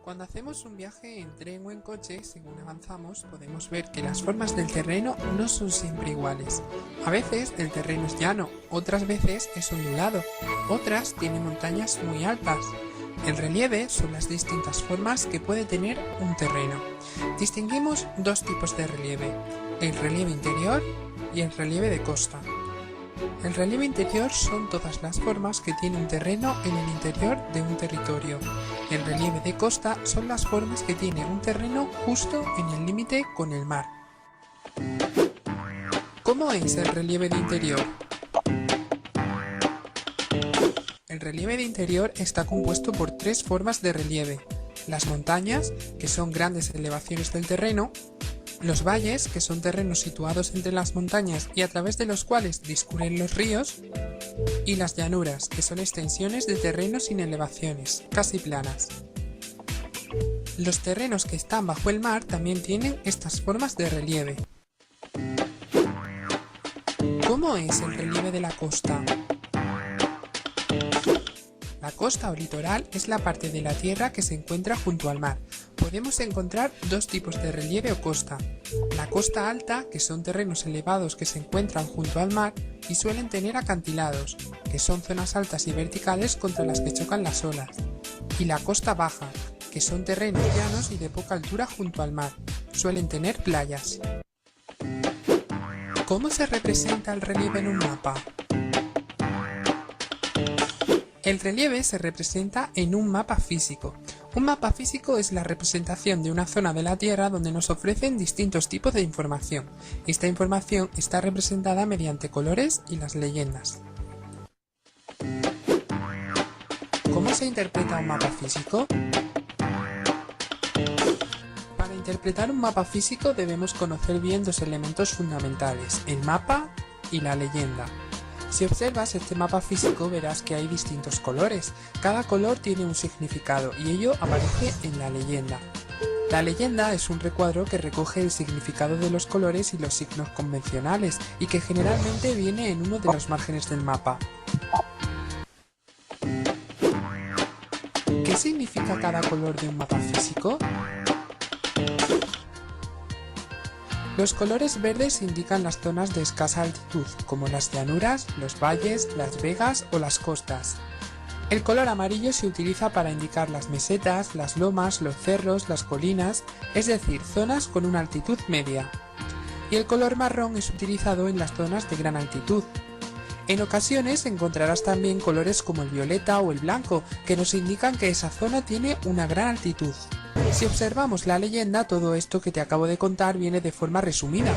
B: Cuando hacemos un viaje en tren o en coche, según avanzamos, podemos ver que las formas del terreno no son siempre iguales. A veces el terreno es llano, otras veces es ondulado, otras tienen montañas muy altas. El relieve son las distintas formas que puede tener un terreno. Distinguimos dos tipos de relieve, el relieve interior y el relieve de costa. El relieve interior son todas las formas que tiene un terreno en el interior de un territorio. El relieve de costa son las formas que tiene un terreno justo en el límite con el mar. ¿Cómo es el relieve de interior? El relieve de interior está compuesto por tres formas de relieve. Las montañas, que son grandes elevaciones del terreno, los valles, que son terrenos situados entre las montañas y a través de los cuales discurren los ríos, y las llanuras, que son extensiones de terreno sin elevaciones, casi planas. Los terrenos que están bajo el mar también tienen estas formas de relieve. ¿Cómo es el relieve de la costa? La costa o litoral es la parte de la tierra que se encuentra junto al mar. Podemos encontrar dos tipos de relieve o costa. La costa alta, que son terrenos elevados que se encuentran junto al mar y suelen tener acantilados, que son zonas altas y verticales contra las que chocan las olas. Y la costa baja, que son terrenos llanos y de poca altura junto al mar. Suelen tener playas. ¿Cómo se representa el relieve en un mapa? El relieve se representa en un mapa físico. Un mapa físico es la representación de una zona de la Tierra donde nos ofrecen distintos tipos de información. Esta información está representada mediante colores y las leyendas. ¿Cómo se interpreta un mapa físico? Para interpretar un mapa físico debemos conocer bien dos elementos fundamentales, el mapa y la leyenda. Si observas este mapa físico verás que hay distintos colores. Cada color tiene un significado y ello aparece en la leyenda. La leyenda es un recuadro que recoge el significado de los colores y los signos convencionales y que generalmente viene en uno de los márgenes del mapa. ¿Qué significa cada color de un mapa físico? Los colores verdes indican las zonas de escasa altitud, como las llanuras, los valles, las vegas o las costas. El color amarillo se utiliza para indicar las mesetas, las lomas, los cerros, las colinas, es decir, zonas con una altitud media. Y el color marrón es utilizado en las zonas de gran altitud. En ocasiones encontrarás también colores como el violeta o el blanco, que nos indican que esa zona tiene una gran altitud. Si observamos la leyenda, todo esto que te acabo de contar viene de forma resumida.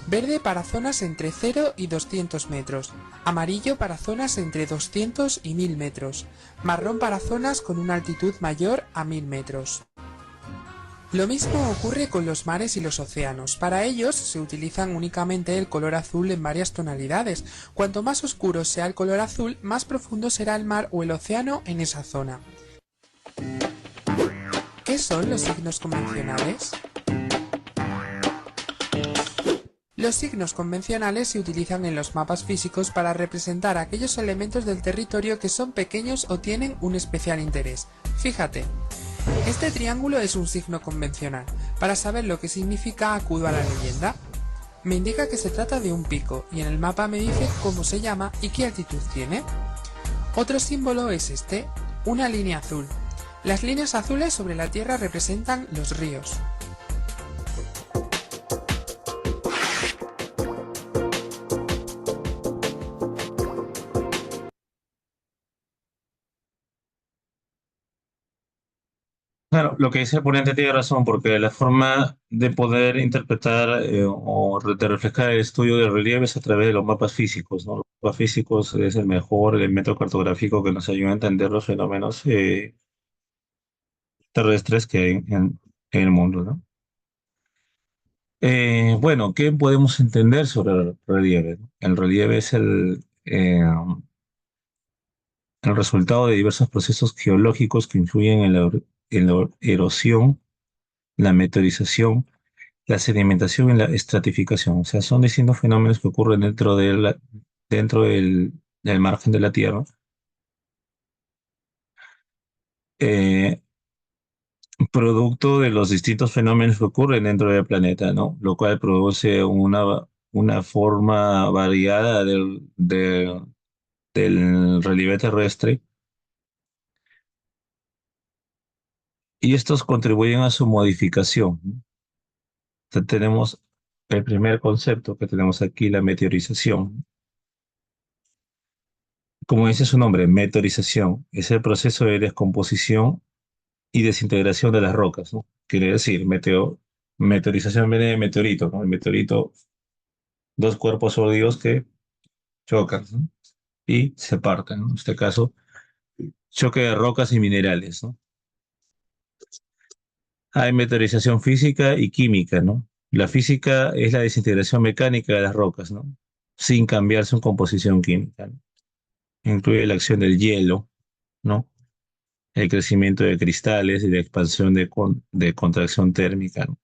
B: Verde para zonas entre 0 y 200 metros, amarillo para zonas entre 200 y 1000 metros, marrón para zonas con una altitud mayor a 1000 metros. Lo mismo ocurre con los mares y los océanos. Para ellos se utilizan únicamente el color azul en varias tonalidades. Cuanto más oscuro sea el color azul, más profundo será el mar o el océano en esa zona. ¿Qué son los signos convencionales? Los signos convencionales se utilizan en los mapas físicos para representar aquellos elementos del territorio que son pequeños o tienen un especial interés. Fíjate, este triángulo es un signo convencional. Para saber lo que significa acudo a la leyenda. Me indica que se trata de un pico y en el mapa me dice cómo se llama y qué altitud tiene. Otro símbolo es este, una línea azul. Las líneas azules sobre la Tierra representan los ríos.
A: Claro, lo que dice el ponente tiene razón, porque la forma de poder interpretar de reflejar el estudio del relieve es a través de los mapas físicos, ¿no? Los mapas físicos es el mejor elemento cartográfico que nos ayuda a entender los fenómenos terrestres que hay en el mundo, ¿no? Bueno, ¿qué podemos entender sobre el relieve? El relieve es el resultado de diversos procesos geológicos que influyen en la erosión la meteorización, la sedimentación y la estratificación. O sea, son distintos fenómenos que ocurren dentro del margen de la Tierra, eh, producto de los distintos fenómenos que ocurren dentro del planeta, ¿no? Lo cual produce una forma variada del relieve terrestre, y estos contribuyen a su modificación, ¿no? Entonces, tenemos el primer concepto que tenemos aquí, la meteorización. Como dice su nombre, meteorización, es el proceso de descomposición y desintegración de las rocas, ¿no? Quiere decir, meteorización viene de meteorito, ¿no? El meteorito, dos cuerpos sólidos que chocan, ¿no? Y se parten, ¿no? En este caso, choque de rocas y minerales, ¿no? Hay meteorización física y química, ¿no? La física es la desintegración mecánica de las rocas, ¿no? Sin cambiar su composición química, ¿no? Incluye la acción del hielo, ¿no? El crecimiento de cristales y la expansión de contracción térmica, ¿no?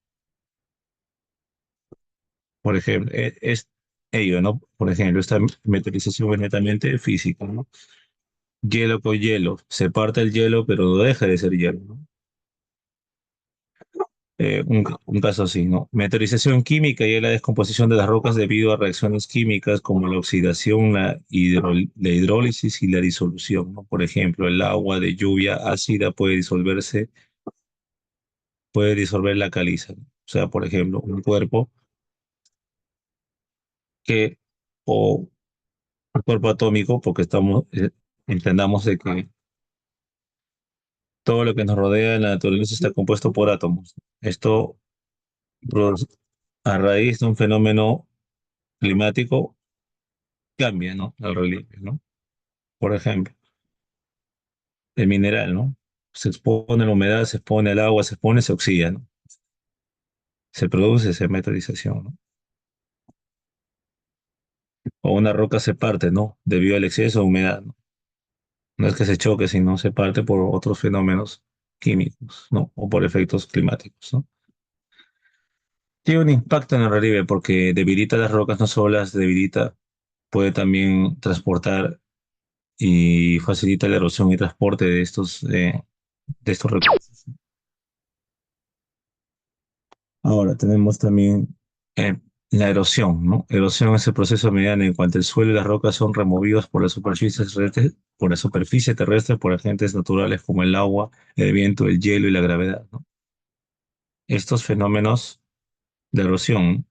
A: Por ejemplo, es ello, ¿no? Por ejemplo, esta meteorización es netamente física, ¿no? Hielo con hielo, se parte el hielo, pero no deja de ser hielo, ¿no? Un caso así, ¿no? Meteorización química y es la descomposición de las rocas debido a reacciones químicas como la oxidación, la hidrólisis y la disolución, ¿no? Por ejemplo, el agua de lluvia ácida puede disolver la caliza, ¿no? O sea, por ejemplo, un cuerpo que, o un cuerpo atómico, porque entendamos de que todo lo que nos rodea en la naturaleza está compuesto por átomos. Esto produce- a raíz de un fenómeno climático cambia, ¿no? El relieve, ¿no? Por ejemplo, el mineral, ¿no? Se expone a la humedad, se expone al agua, se expone, se oxida, ¿no? Se produce esa meteorización, ¿no? O una roca se parte, ¿no? Debido al exceso de humedad, ¿no? No es que se choque, sino se parte por otros fenómenos químicos, ¿no? O por efectos climáticos, ¿no? Tiene un impacto en el relieve porque debilita las rocas, no solo las debilita, puede también transportar y facilita la erosión y transporte de estos recursos. Ahora tenemos también eh, la erosión, ¿no? Erosión es el proceso mediante en cuanto el suelo y las rocas son removidos por la superficie terrestre por agentes naturales como el agua, el viento, el hielo y la gravedad, ¿no? Estos fenómenos de erosión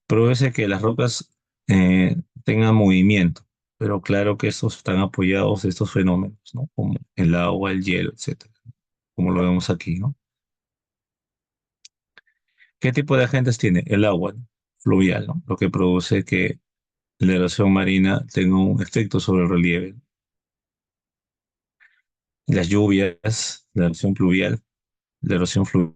A: produce que las rocas tengan movimiento, pero claro que estos están apoyados de estos fenómenos, ¿no? Como el agua, el hielo, etcétera, como lo vemos aquí, ¿no? ¿Qué tipo de agentes tiene? El agua, ¿no? Fluvial, ¿no? Lo que produce que la erosión marina tenga un efecto sobre el relieve. Las lluvias, la erosión pluvial, la erosión fluvial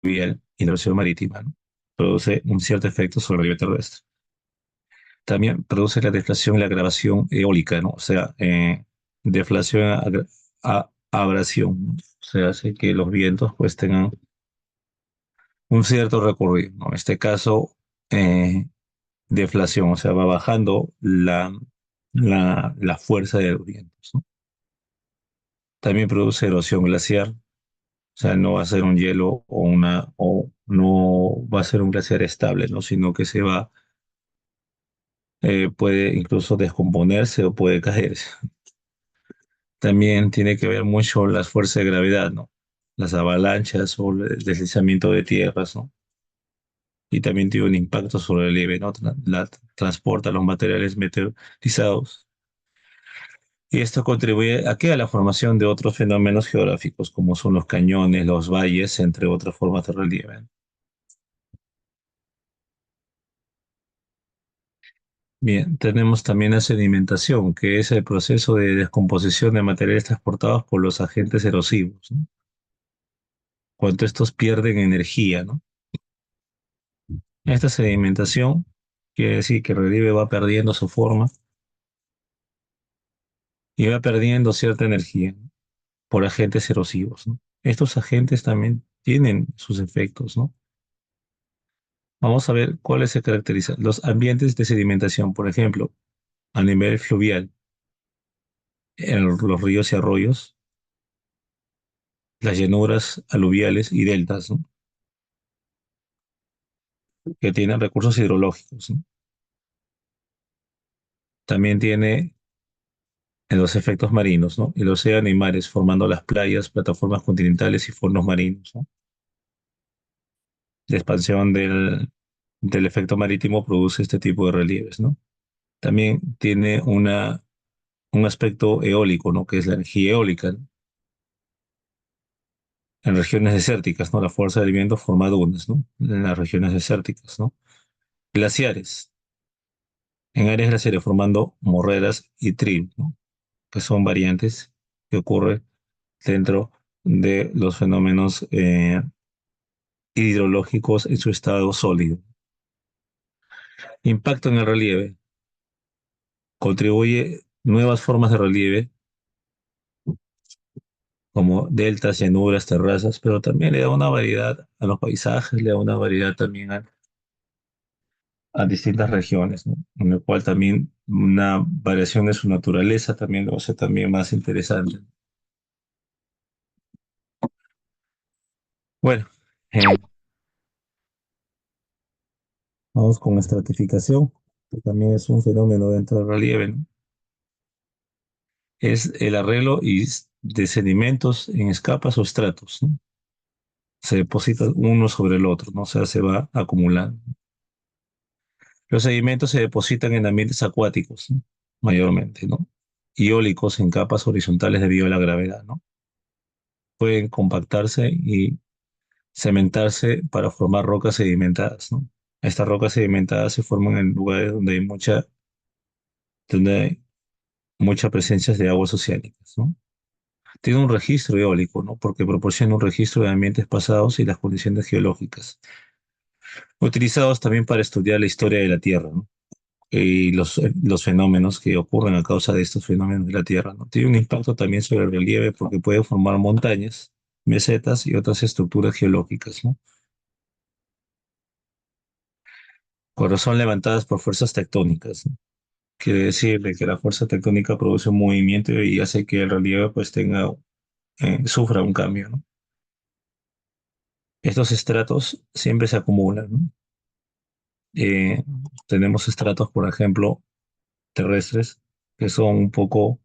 A: y la erosión marítima, ¿no? Produce un cierto efecto sobre el relieve terrestre. También produce la deflación y la agravación eólica, ¿no? O sea, deflación, abrasión, ¿no? O sea, hace que los vientos pues tengan un cierto recorrido, ¿no? En este caso, eh, deflación, o sea, va bajando la fuerza de los vientos, ¿no? También produce erosión glaciar, o sea, no va a ser un hielo o no va a ser un glaciar estable, ¿no? Sino que puede incluso descomponerse o puede caerse. También tiene que ver mucho las fuerzas de gravedad, ¿no? Las avalanchas o el deslizamiento de tierras, ¿no? Y también tiene un impacto sobre el relieve, ¿no? Transporta los materiales meteorizados. Y esto contribuye a qué? A la formación de otros fenómenos geográficos, como son los cañones, los valles, entre otras formas de relieve. Bien, tenemos también la sedimentación, que es el proceso de descomposición de materiales transportados por los agentes erosivos, ¿no? Cuando estos pierden energía, ¿no? Esta sedimentación quiere decir que el relieve va perdiendo su forma y va perdiendo cierta energía, ¿no? por agentes erosivos, ¿no? Estos agentes también tienen sus efectos, ¿no? Vamos a ver cuáles se caracterizan. Los ambientes de sedimentación, por ejemplo, a nivel fluvial, en los ríos y arroyos, las llanuras aluviales y deltas, ¿no? Que tienen recursos hidrológicos, ¿no? También tiene los efectos marinos, ¿no? El océano y mares, formando las playas, plataformas continentales y fondos marinos, ¿no? La expansión del efecto marítimo produce este tipo de relieves, ¿no? También tiene un aspecto eólico, ¿no? Que es la energía eólica, ¿no? En regiones desérticas, ¿no? La fuerza del viento forma dunas, ¿no? En las regiones desérticas, ¿no? Glaciares, en áreas glaciares formando morreras y trill, ¿no? Que son variantes que ocurren dentro de los fenómenos hidrológicos en su estado sólido. Impacto en el relieve. Contribuye nuevas formas de relieve como deltas, llanuras, terrazas, pero también le da una variedad a los paisajes, le da una variedad también a distintas regiones, ¿no? En el cual también una variación de su naturaleza también lo hace también más interesante. Bueno, eh, vamos con estratificación, que también es un fenómeno dentro del relieve, ¿no? Es el arreglo de sedimentos en escapas o estratos, ¿no? Se depositan uno sobre el otro, ¿no? O sea, se va acumulando. Los sedimentos se depositan en ambientes acuáticos, ¿no? Mayormente, ¿no? Y eólicos en capas horizontales debido a la gravedad, ¿no? Pueden compactarse y cementarse para formar rocas sedimentadas, ¿no? Estas rocas sedimentadas se forman en lugares donde hay mucha presencia de aguas oceánicas, ¿no? Tiene un registro eólico, ¿no? Porque proporciona un registro de ambientes pasados y las condiciones geológicas, utilizados también para estudiar la historia de la Tierra, ¿no? Y los fenómenos que ocurren a causa de estos fenómenos de la Tierra, ¿no? Tiene un impacto también sobre el relieve porque puede formar montañas, mesetas y otras estructuras geológicas, ¿no? Cuando son levantadas por fuerzas tectónicas, ¿no? Quiere decir de que la fuerza tectónica produce un movimiento y hace que el relieve pues sufra un cambio, ¿no? Estos estratos siempre se acumulan, ¿no? Eh, Tenemos estratos, por ejemplo, terrestres, que son un poco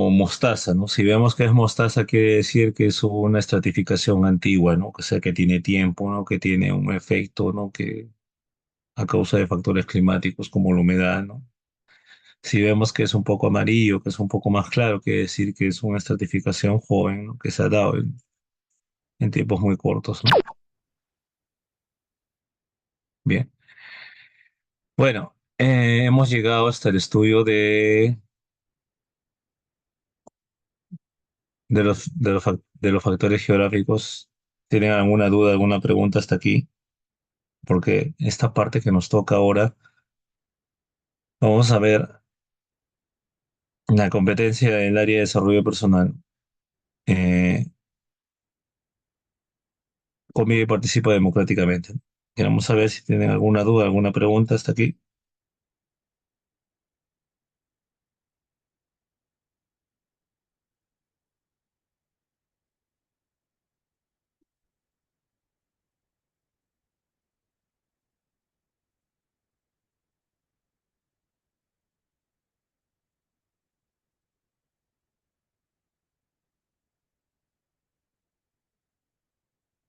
A: mostaza, ¿no? Si vemos que es mostaza, quiere decir que es una estratificación antigua, ¿no? O sea, que tiene tiempo, ¿no? Que tiene un efecto, ¿no? Que a causa de factores climáticos como la humedad, ¿no? Si vemos que es un poco amarillo, que es un poco más claro, quiere decir que es una estratificación joven, ¿no? Que se ha dado en tiempos muy cortos, ¿no? Bien. Bueno, hemos llegado hasta el estudio de los factores geográficos. ¿Tienen alguna duda, alguna pregunta hasta aquí? Porque esta parte que nos toca ahora, vamos a ver la competencia del área de desarrollo personal. Eh, Convive y participa democráticamente. Queremos saber si tienen alguna duda, alguna pregunta hasta aquí.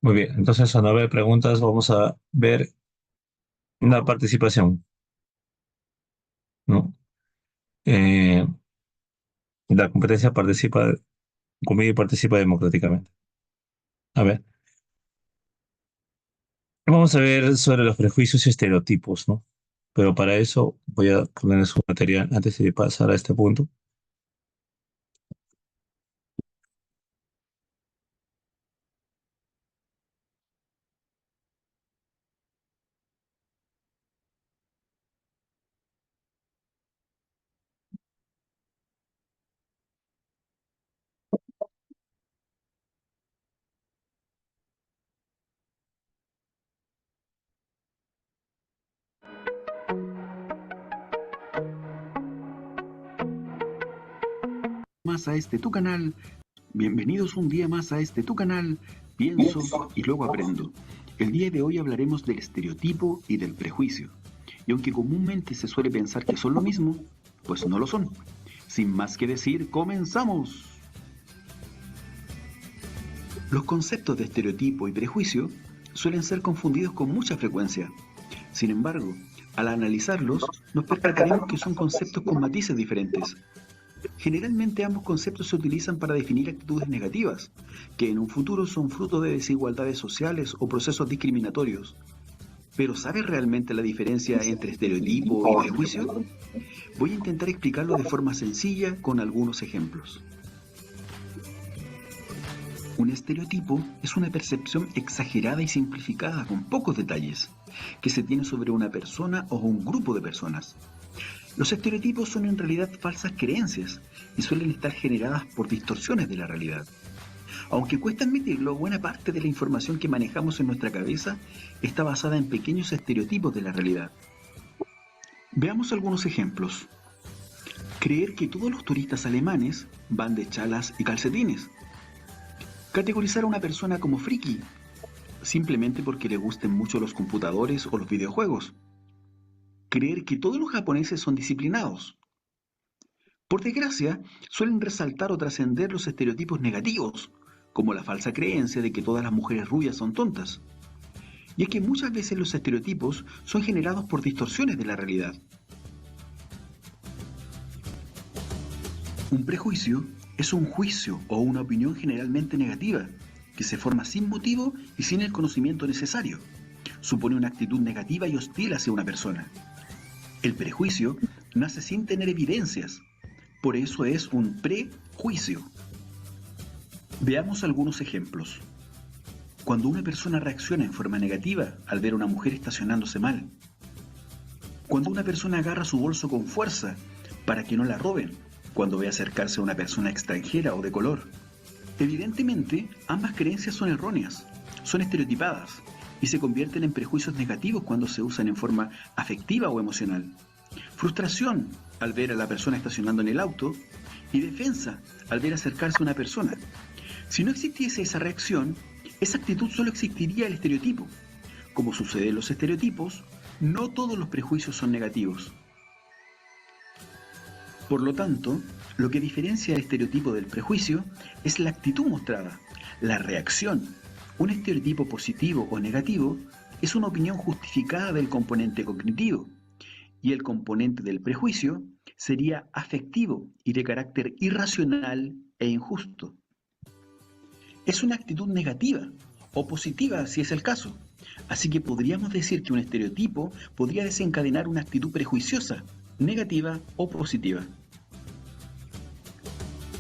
A: Muy bien, entonces a no haber preguntas, vamos a ver la participación, ¿no? Eh, la competencia convive y participa democráticamente. A ver, vamos a ver sobre los prejuicios y estereotipos, ¿no? Pero para eso voy a poner su material antes de pasar a este punto.
C: más a este tu canal. Bienvenidos un día más a este tu canal. Pienso y luego aprendo. El día de hoy hablaremos del estereotipo y del prejuicio. Y aunque comúnmente se suele pensar que son lo mismo, pues no lo son. Sin más que decir, comenzamos. Los conceptos de estereotipo y prejuicio suelen ser confundidos con mucha frecuencia. Sin embargo, al analizarlos, nos percataremos que son conceptos con matices diferentes. Generalmente ambos conceptos se utilizan para definir actitudes negativas, que en un futuro son fruto de desigualdades sociales o procesos discriminatorios. Pero ¿sabes realmente la diferencia entre estereotipo y prejuicio? Voy a intentar explicarlo de forma sencilla con algunos ejemplos. Un estereotipo es una percepción exagerada y simplificada con pocos detalles que se tiene sobre una persona o un grupo de personas. Los estereotipos son en realidad falsas creencias y suelen estar generadas por distorsiones de la realidad. Aunque cuesta admitirlo, buena parte de la información que manejamos en nuestra cabeza está basada en pequeños estereotipos de la realidad. Veamos algunos ejemplos. Creer que todos los turistas alemanes van de chalas y calcetines. Categorizar a una persona como friki, simplemente porque le gusten mucho los computadores o los videojuegos. Creer que todos los japoneses son disciplinados. Por desgracia, suelen resaltar o trascender los estereotipos negativos, como la falsa creencia de que todas las mujeres rubias son tontas. Y es que muchas veces los estereotipos son generados por distorsiones de la realidad. Un prejuicio es un juicio o una opinión generalmente negativa, que se forma sin motivo y sin el conocimiento necesario. Supone una actitud negativa y hostil hacia una persona. El prejuicio nace sin tener evidencias, por eso es un prejuicio. Veamos algunos ejemplos. Cuando una persona reacciona en forma negativa al ver a una mujer estacionándose mal. Cuando una persona agarra su bolso con fuerza para que no la roben, cuando ve acercarse a una persona extranjera o de color. Evidentemente, ambas creencias son erróneas, son estereotipadas y se convierten en prejuicios negativos cuando se usan en forma afectiva o emocional. Frustración al ver a la persona estacionando en el auto y defensa al ver acercarse a una persona. Si no existiese esa reacción, esa actitud solo existiría el estereotipo. Como sucede en los estereotipos, no todos los prejuicios son negativos. Por lo tanto, lo que diferencia el estereotipo del prejuicio es la actitud mostrada, la reacción. Un estereotipo positivo o negativo es una opinión justificada del componente cognitivo, y el componente del prejuicio sería afectivo y de carácter irracional e injusto. Es una actitud negativa o positiva si es el caso, así que podríamos decir que un estereotipo podría desencadenar una actitud prejuiciosa, negativa o positiva.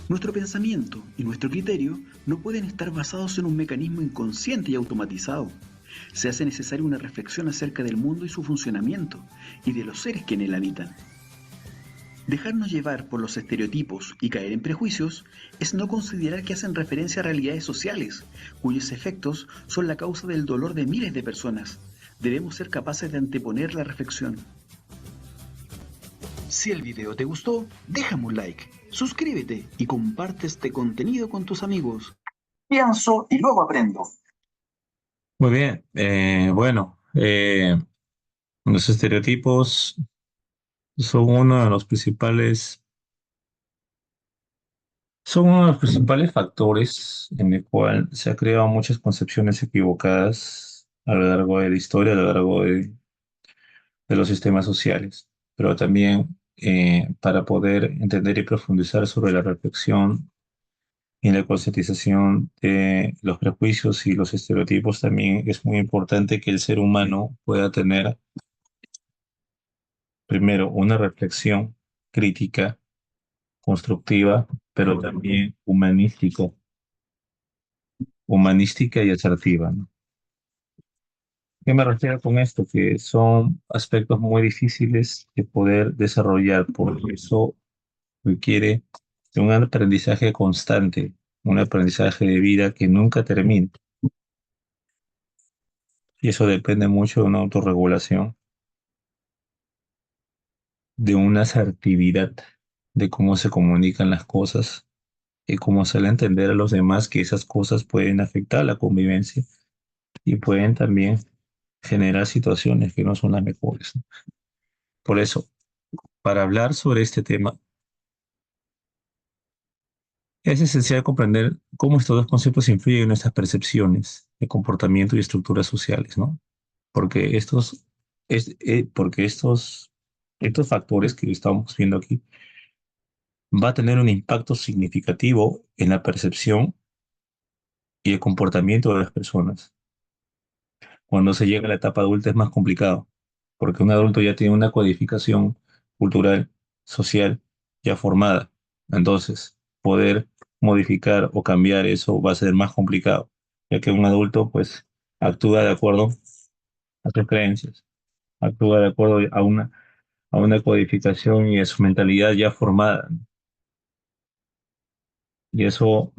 C: Nuestro pensamiento y nuestro criterio no pueden estar basados en un mecanismo inconsciente y automatizado. Se hace necesaria una reflexión acerca del mundo y su funcionamiento, y de los seres que en él habitan. Dejarnos llevar por los estereotipos y caer en prejuicios es no considerar que hacen referencia a realidades sociales, cuyos efectos son la causa del dolor de miles de personas. Debemos ser capaces de anteponer la reflexión. Si el video te gustó, déjame un like, suscríbete y comparte este contenido con tus amigos. Pienso y luego aprendo.
A: Muy bien. Los estereotipos son uno de los principales factores en el cual se han creado muchas concepciones equivocadas a lo largo de la historia, a lo largo de los sistemas sociales, pero también para poder entender y profundizar sobre la reflexión y la concientización de los prejuicios y los estereotipos, también es muy importante que el ser humano pueda tener primero una reflexión crítica, constructiva, pero también humanística y asertiva, ¿no? ¿Qué me refiero con esto? Que son aspectos muy difíciles de poder desarrollar, porque eso requiere de un aprendizaje constante, un aprendizaje de vida que nunca termina. Y eso depende mucho de una autorregulación, de una asertividad, de cómo se comunican las cosas y cómo hacerle entender a los demás que esas cosas pueden afectar la convivencia y pueden también generar situaciones que no son las mejores, ¿no? Por eso, para hablar sobre este tema, es esencial comprender cómo estos dos conceptos influyen en nuestras percepciones de comportamiento y estructuras sociales, ¿no? Porque estos factores que estamos viendo aquí va a tener un impacto significativo en la percepción y el comportamiento de las personas. Cuando se llega a la etapa adulta es más complicado, porque un adulto ya tiene una codificación cultural, social, ya formada. Entonces, poder modificar o cambiar eso va a ser más complicado, ya que un adulto pues actúa de acuerdo a sus creencias, actúa de acuerdo a una codificación y a su mentalidad ya formada. Y eso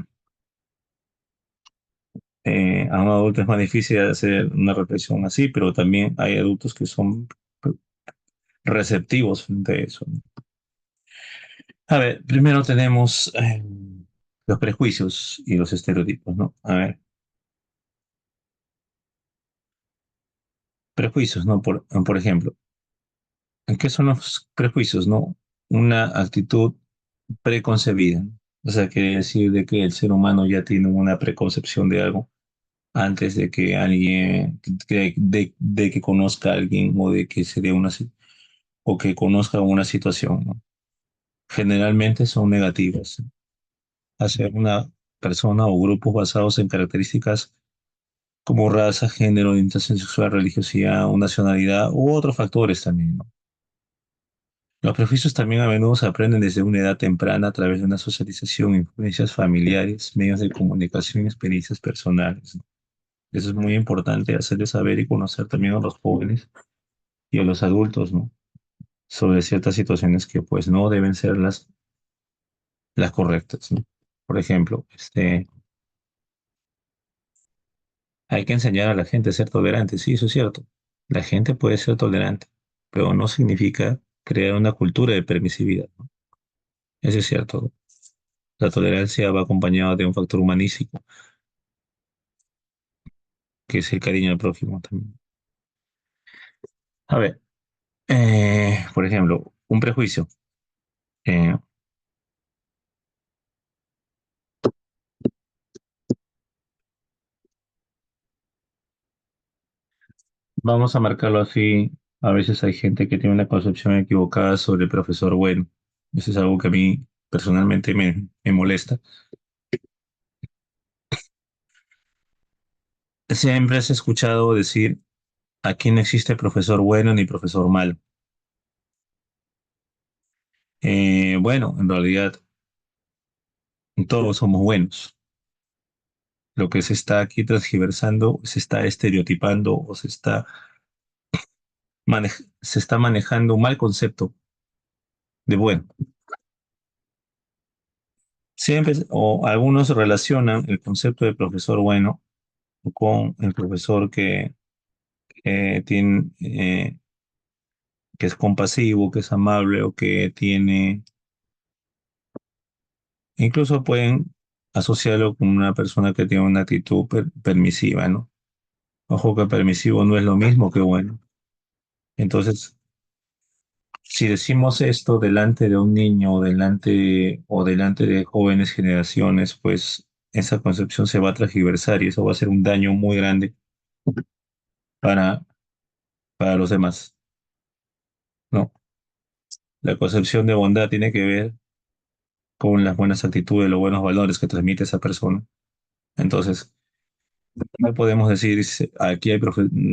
A: a un adulto es más difícil hacer una reflexión así, pero también hay adultos que son receptivos frente a eso, ¿no? A ver, primero tenemos los prejuicios y los estereotipos, ¿no? A ver, prejuicios, ¿no? Por ejemplo, ¿qué son los prejuicios, no? Una actitud preconcebida, ¿no? O sea, quiere decir de que el ser humano ya tiene una preconcepción de algo antes de que alguien, de que conozca a alguien o de que se dé o que conozca una situación, ¿no? Generalmente son negativas, ¿no? Hacia una persona o grupos basados en características como raza, género, orientación sexual, religiosidad o nacionalidad u otros factores también, ¿no? Los prejuicios también a menudo se aprenden desde una edad temprana a través de una socialización, influencias familiares, medios de comunicación y experiencias personales, ¿no? Eso es muy importante hacerles saber y conocer también a los jóvenes y a los adultos, ¿no? Sobre ciertas situaciones que pues no deben ser las correctas, ¿no? Por ejemplo, hay que enseñar a la gente a ser tolerante, sí, eso es cierto. La gente puede ser tolerante, pero no significa crear una cultura de permisividad, ¿no? Eso es cierto. La tolerancia va acompañada de un factor humanístico, que es el cariño al prójimo también. A ver, por ejemplo, un prejuicio. Eh, Vamos a marcarlo así. A veces hay gente que tiene una concepción equivocada sobre el profesor bueno. Eso es algo que a mí personalmente me molesta. Siempre has escuchado decir, aquí no existe profesor bueno ni profesor malo. Bueno, en realidad todos somos buenos. Lo que se está aquí transgiversando, se está estereotipando o se está manejando un mal concepto de bueno. Siempre, o algunos relacionan el concepto de profesor bueno con el profesor que que es compasivo, que es amable o que tiene, incluso pueden asociarlo con una persona que tiene una actitud permisiva, ¿no? Ojo que permisivo no es lo mismo que bueno. Entonces, si decimos esto delante de un niño o delante de jóvenes generaciones, pues esa concepción se va a transgiversar y eso va a ser un daño muy grande para, para los demás, ¿no? La concepción de bondad tiene que ver con las buenas actitudes, los buenos valores que transmite esa persona. Entonces, no podemos decir,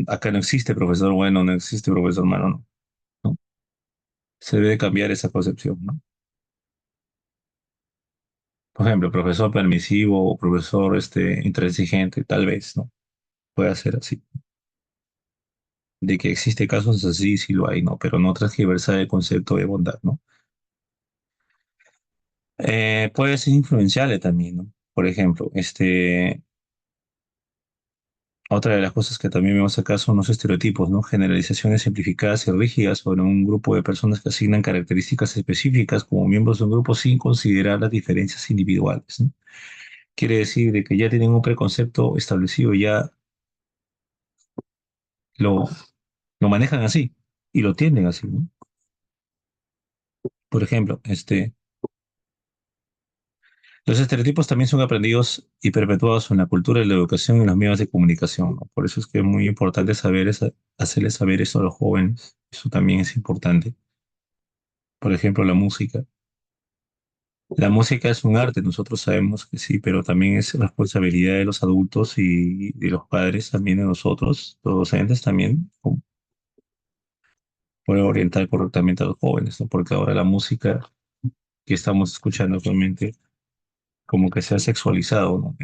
A: acá no existe profesor bueno, no existe profesor malo, no, ¿no? Se debe cambiar esa concepción, ¿no? Por ejemplo, profesor permisivo o profesor intransigente, tal vez, ¿no? Puede ser así. De que existe casos así, sí lo hay, ¿no? Pero no transgiversar el concepto de bondad, ¿no? Puede ser influenciable también, ¿no? Por ejemplo, Otra de las cosas que también vemos acá son los estereotipos, ¿no? Generalizaciones simplificadas y rígidas sobre un grupo de personas que asignan características específicas como miembros de un grupo sin considerar las diferencias individuales, ¿no? Quiere decir de que ya tienen un preconcepto establecido, ya lo, lo manejan así y lo tienden así, ¿no? Por ejemplo, los estereotipos también son aprendidos y perpetuados en la cultura y la educación y en los medios de comunicación, ¿no? Por eso es que es muy importante hacerles saber eso a los jóvenes. Eso también es importante. Por ejemplo, la música. La música es un arte, nosotros sabemos que sí, pero también es responsabilidad de los adultos y de los padres también de nosotros, los docentes también, como poder orientar correctamente a los jóvenes, ¿no? Porque ahora la música que estamos escuchando actualmente como que se ha sexualizado, ¿no?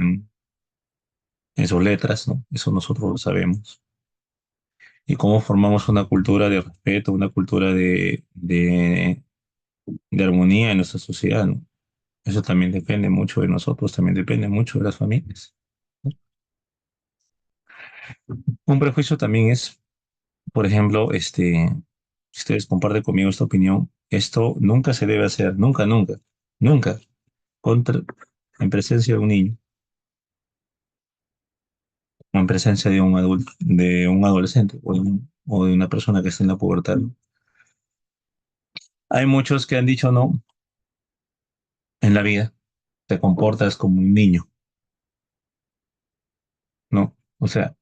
A: En sus letras, ¿no? Eso nosotros lo sabemos. Y cómo formamos una cultura de respeto, una cultura de armonía en nuestra sociedad, ¿no? Eso también depende mucho de nosotros, también depende mucho de las familias. Un prejuicio también es, por ejemplo, si ustedes comparten conmigo esta opinión, esto nunca se debe hacer, nunca, nunca, nunca, contra, en presencia de un niño o en presencia de un adulto, de un adolescente o de una persona que está en la pubertad, ¿no? Hay muchos que han dicho no en la vida, te comportas como un niño, ¿no? O sea,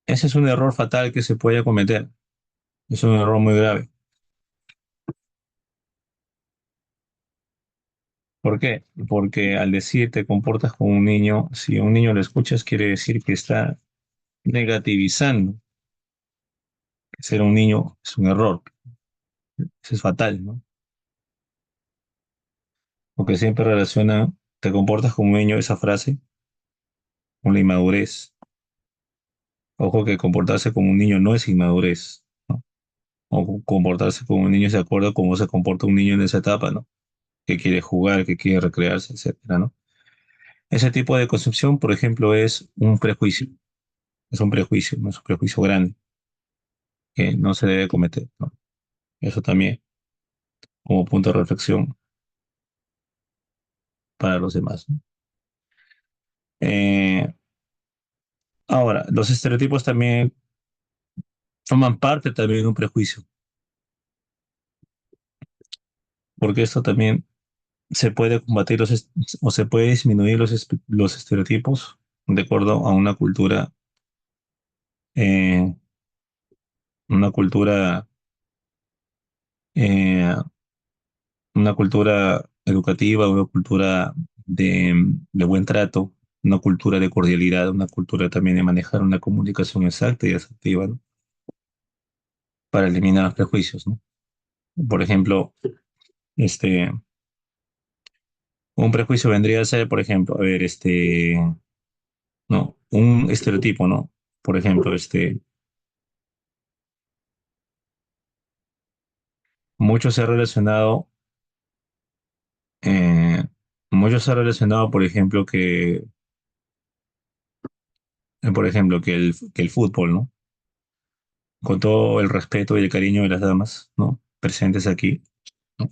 A: ese es un error fatal que se puede cometer, es un error muy grave. ¿Por qué? Porque al decir te comportas como un niño, si a un niño lo escuchas, quiere decir que está negativizando que ser un niño es un error, eso es fatal, ¿no? Porque siempre relaciona, te comportas como un niño, esa frase, con la inmadurez. Ojo que comportarse como un niño no es inmadurez, ¿no? O comportarse como un niño es de acuerdo a cómo se comporta un niño en esa etapa, ¿no? Que quiere jugar, que quiere recrearse, etcétera, ¿no? Ese tipo de concepción, por ejemplo, es un prejuicio, ¿no? Es un prejuicio grande que no se debe cometer, ¿no? Eso también como punto de reflexión para los demás, ¿no? Eh, Ahora, los estereotipos también forman parte también de un prejuicio, porque esto también se puede combatir o se puede disminuir los estereotipos de acuerdo a eh, una cultura, eh, una cultura educativa, una cultura de buen trato, una cultura de cordialidad, una cultura también de manejar una comunicación exacta y asertiva, ¿no? Para eliminar los prejuicios, ¿no? Por ejemplo, este, un prejuicio vendría a ser, por ejemplo, a ver, no, un estereotipo, ¿no? Por ejemplo, mucho se ha relacionado, eh, mucho se ha relacionado, por ejemplo, que el fútbol, ¿no? Con todo el respeto y el cariño de las damas, ¿no? Presentes aquí, ¿no?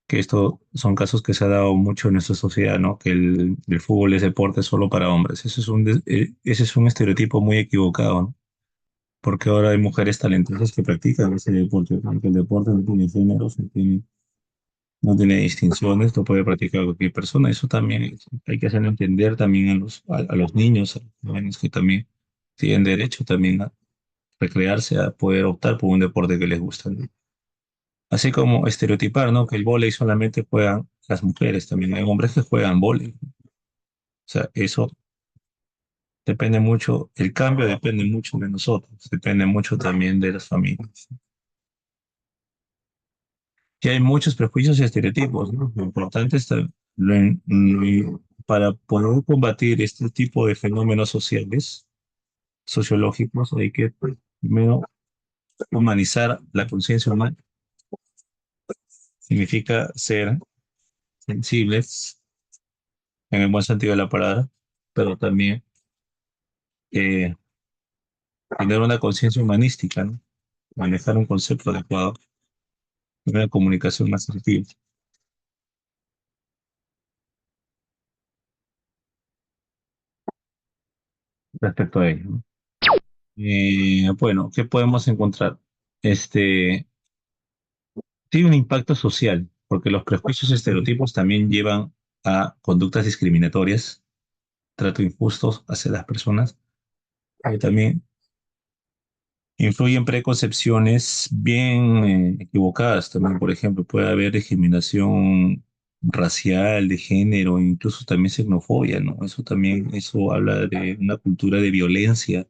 A: Que esto son casos que se ha dado mucho en nuestra sociedad, ¿no? Que el fútbol es deporte solo para hombres. Ese es un estereotipo muy equivocado, ¿no? Porque ahora hay mujeres talentosas que practican ese deporte, porque el deporte no tiene géneros, no tiene distinciones, lo puede practicar cualquier persona. Eso también hay que hacerlo entender también a los niños, a los jóvenes que también tienen derecho también a recrearse, a poder optar por un deporte que les gusta, ¿no? Así como estereotipar, ¿no? Que el vóley solamente juegan las mujeres, también hay hombres que juegan vóley. O sea, eso depende mucho, el cambio depende mucho de nosotros, depende mucho también de las familias. Y hay muchos prejuicios y estereotipos, ¿no? Lo importante es para poder combatir este tipo de fenómenos sociales, sociológicos, hay que primero humanizar la conciencia humana. Significa ser sensibles, en el buen sentido de la palabra, pero también eh, tener una conciencia humanística, ¿no? Manejar un concepto adecuado, una comunicación más efectiva respecto a ello, ¿no? Bueno, ¿qué podemos encontrar? Este, tiene un impacto social, porque los prejuicios y estereotipos también llevan a conductas discriminatorias, trato injustos hacia las personas. También influyen preconcepciones bien equivocadas también. Por ejemplo, puede haber discriminación racial, de género, incluso también xenofobia, ¿no? Eso también, eso habla de una cultura de violencia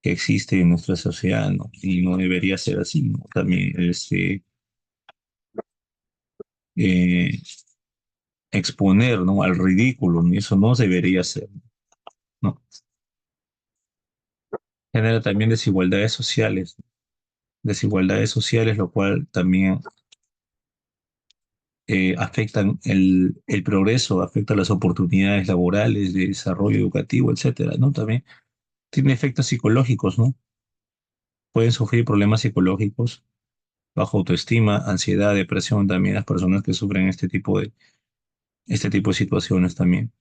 A: que existe en nuestra sociedad, ¿no? Y no debería ser así, ¿no? También, eh, exponer, ¿no? Al ridículo, ¿no? Eso no debería ser, ¿no? Genera también desigualdades sociales, lo cual también afectan el progreso, afecta las oportunidades laborales, de desarrollo educativo, etcétera, ¿no? También tiene efectos psicológicos, ¿no? Pueden sufrir problemas psicológicos, baja autoestima, ansiedad, depresión, también las personas que sufren este tipo de situaciones también.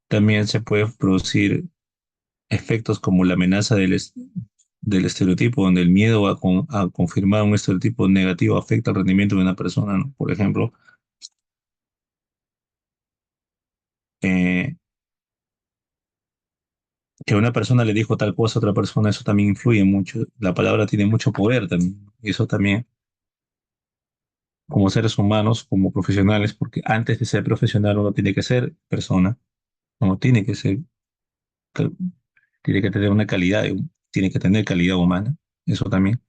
A: También se puede producir efectos como la amenaza del estereotipo, donde el miedo a confirmar un estereotipo negativo afecta el rendimiento de una persona, ¿no? Por ejemplo, eh, que una persona le dijo tal cosa a otra persona, eso también influye mucho. La palabra tiene mucho poder también. Y eso también, como seres humanos, como profesionales, porque antes de ser profesional uno tiene que ser persona, uno tiene que ser, ca- tiene que tener una calidad, tiene que tener calidad humana. Eso también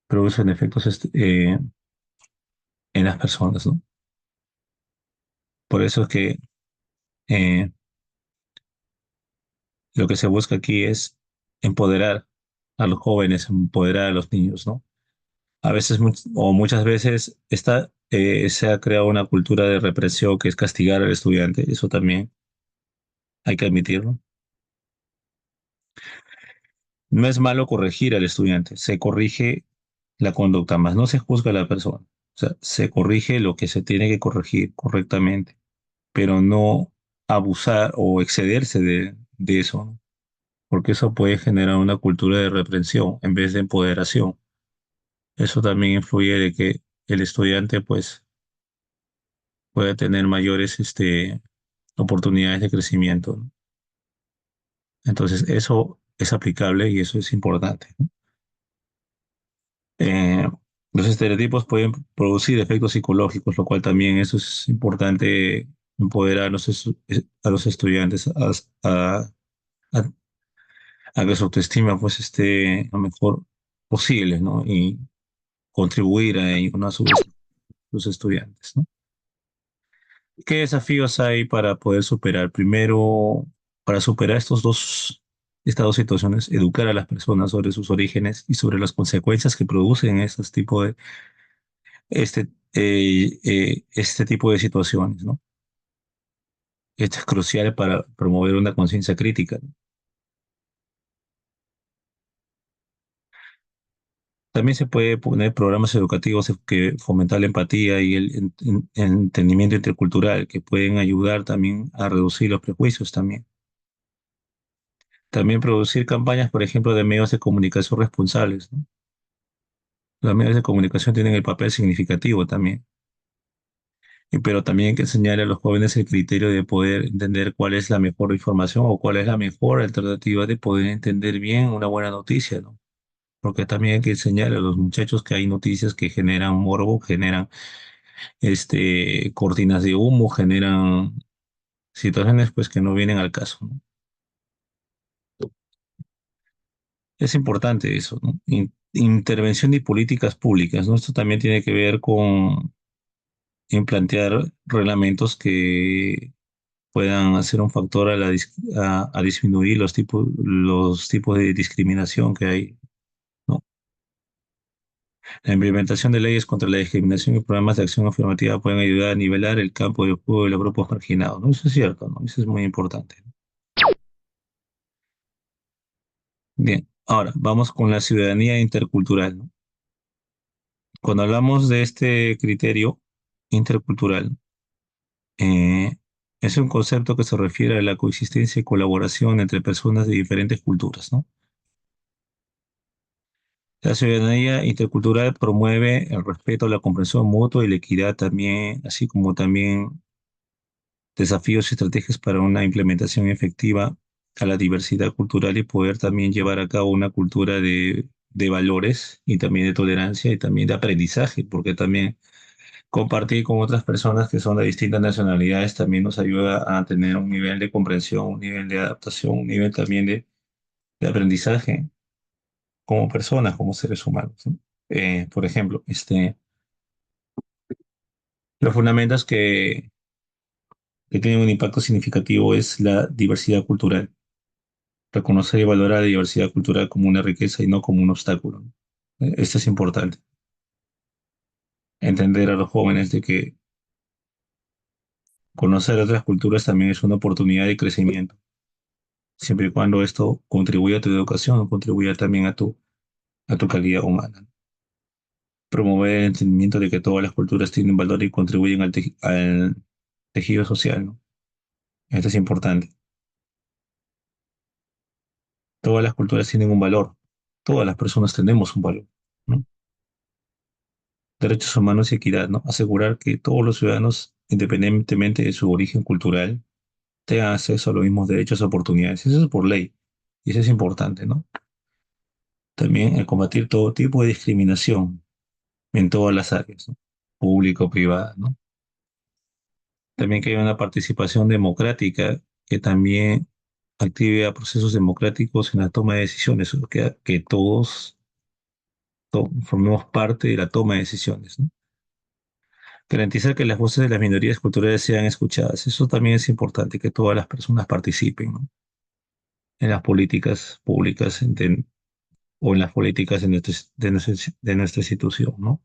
A: produce efectos en las personas, ¿no? Por eso es que eh, lo que se busca aquí es empoderar a los jóvenes, empoderar a los niños, ¿no? A veces o muchas veces se ha creado una cultura de represión que es castigar al estudiante. Eso también hay que admitirlo. No es malo corregir al estudiante, se corrige la conducta, más no se juzga a la persona. O sea, se corrige lo que se tiene que corregir correctamente, pero no abusar o excederse de eso, ¿no? Porque eso puede generar una cultura de reprensión en vez de empoderación. Eso también influye de que el estudiante pues pueda tener mayores oportunidades de crecimiento, ¿no? Entonces, eso es aplicable y eso es importante, ¿no? Eh, los estereotipos pueden producir efectos psicológicos, lo cual también eso es importante empoderar a los estudiantes a- a que su autoestima pues esté lo mejor posible, ¿no? Y contribuir a ello, ¿no? A su vez, los estudiantes, ¿no? ¿Qué desafíos hay para poder superar? Primero, para superar estas dos situaciones, educar a las personas sobre sus orígenes y sobre las consecuencias que producen este, este tipo de situaciones, ¿no? Esto es crucial para promover una conciencia crítica, ¿no? También se puede poner programas educativos que fomentar la empatía y el entendimiento intercultural, que pueden ayudar también a reducir los prejuicios también. También producir campañas, por ejemplo, de medios de comunicación responsables, ¿no? Los medios de comunicación tienen el papel significativo también, pero también hay que enseñar a los jóvenes el criterio de poder entender cuál es la mejor información o cuál es la mejor alternativa de poder entender bien una buena noticia, ¿no? Porque también hay que enseñar a los muchachos que hay noticias que generan morbo, generan cortinas de humo, generan situaciones pues que no vienen al caso, ¿no? Es importante eso, ¿no? Intervención y políticas públicas, ¿no? Esto también tiene que ver con en plantear reglamentos que puedan hacer un factor a disminuir los tipos de discriminación que hay, ¿no? La implementación de leyes contra la discriminación y programas de acción afirmativa pueden ayudar a nivelar el campo de juego de los grupos marginados, ¿no? Eso es cierto, ¿no? Eso es muy importante. Bien, ahora vamos con la ciudadanía intercultural, ¿no? Cuando hablamos de este criterio intercultural, eh, es un concepto que se refiere a la coexistencia y colaboración entre personas de diferentes culturas, ¿no? La ciudadanía intercultural promueve el respeto, la comprensión mutua y la equidad también, así como también desafíos y estrategias para una implementación efectiva a la diversidad cultural y poder también llevar a cabo una cultura de valores y también de tolerancia y también de aprendizaje, porque también compartir con otras personas que son de distintas nacionalidades también nos ayuda a tener un nivel de comprensión, un nivel de adaptación, un nivel también de aprendizaje como personas, como seres humanos, ¿no? Por ejemplo, los fundamentos que tienen un impacto significativo es la diversidad cultural. Reconocer y valorar la diversidad cultural como una riqueza y no como un obstáculo, ¿no? Esto es importante. Entender a los jóvenes de que conocer otras culturas también es una oportunidad de crecimiento, siempre y cuando esto contribuya a tu educación, contribuya también a tu calidad humana. Promover el entendimiento de que todas las culturas tienen valor y contribuyen al tejido social, ¿no? Esto es importante. Todas las culturas tienen un valor. Todas las personas tenemos un valor, ¿no? Derechos humanos y equidad, ¿no? Asegurar que todos los ciudadanos, independientemente de su origen cultural, tengan acceso a los mismos derechos y oportunidades. Eso es por ley. Y eso es importante, ¿no? También el combatir todo tipo de discriminación en todas las áreas, ¿no? Público, privada, ¿no? También que haya una participación democrática que también active a procesos democráticos en la toma de decisiones, o que todos formemos parte de la toma de decisiones, ¿no? Garantizar que las voces de las minorías culturales sean escuchadas. Eso también es importante, que todas las personas participen, ¿no? En las políticas públicas o en las políticas de nuestra institución, ¿no?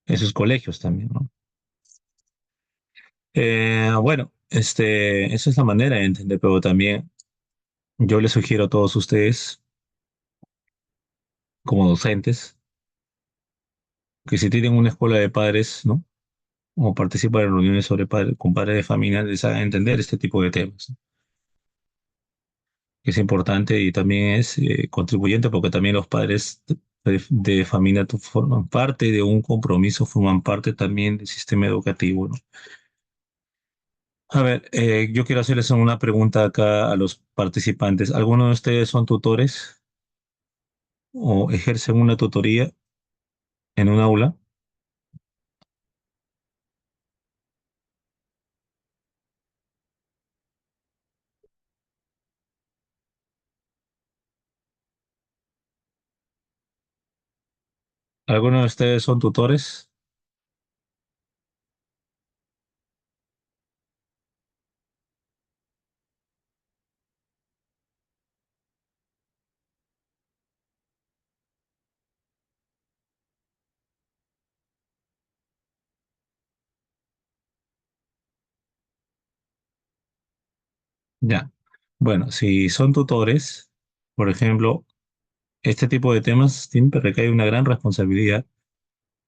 A: En sus colegios también, ¿no? Bueno, esa es la manera de entender, pero también yo les sugiero a todos ustedes, como docentes, que si tienen una escuela de padres, ¿no? O participan en reuniones con padres de familia, les hagan entender este tipo de temas, ¿no? Que es importante y también es contribuyente porque también los padres de familia forman parte de un compromiso, forman parte también del sistema educativo, ¿no? A ver, yo quiero hacerles una pregunta acá a los participantes. ¿Algunos de ustedes son tutores o ejercen una tutoría en un aula? ¿Algunos de ustedes son tutores? Ya. Bueno, si son tutores, por ejemplo, este tipo de temas siempre recae una gran responsabilidad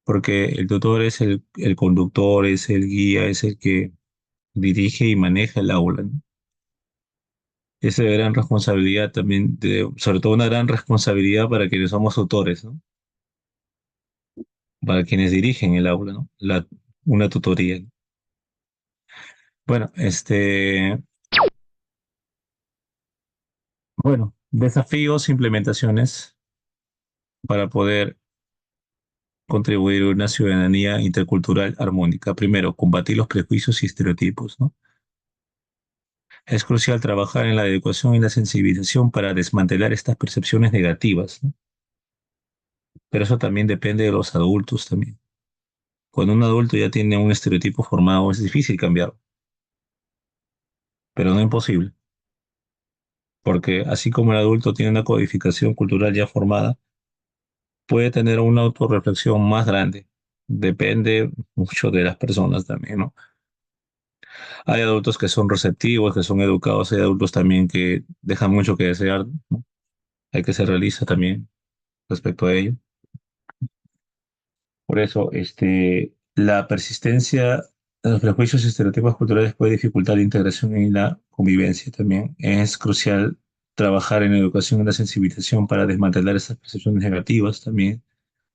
A: porque el tutor es el conductor, es el guía, es el que dirige y maneja el aula, ¿no? Esa gran responsabilidad también, sobre todo una gran responsabilidad para quienes somos tutores, ¿no? Para quienes dirigen el aula, ¿no? Una tutoría. Bueno, bueno, desafíos, implementaciones para poder contribuir a una ciudadanía intercultural armónica. Primero, combatir los prejuicios y estereotipos, ¿no? Es crucial trabajar en la educación y la sensibilización para desmantelar estas percepciones negativas, ¿no? Pero eso también depende de los adultos también. Cuando un adulto ya tiene un estereotipo formado, es difícil cambiarlo, pero no imposible, porque así como el adulto tiene una codificación cultural ya formada, puede tener una autorreflexión más grande. Depende mucho de las personas también, ¿no? Hay adultos que son receptivos, que son educados, hay adultos también que dejan mucho que desear, ¿no? Hay que ser realista también respecto a ello. Por eso, la persistencia de los prejuicios y estereotipos culturales puede dificultar la integración y la convivencia también. Es crucial trabajar en la educación y la sensibilización para desmantelar estas percepciones negativas también,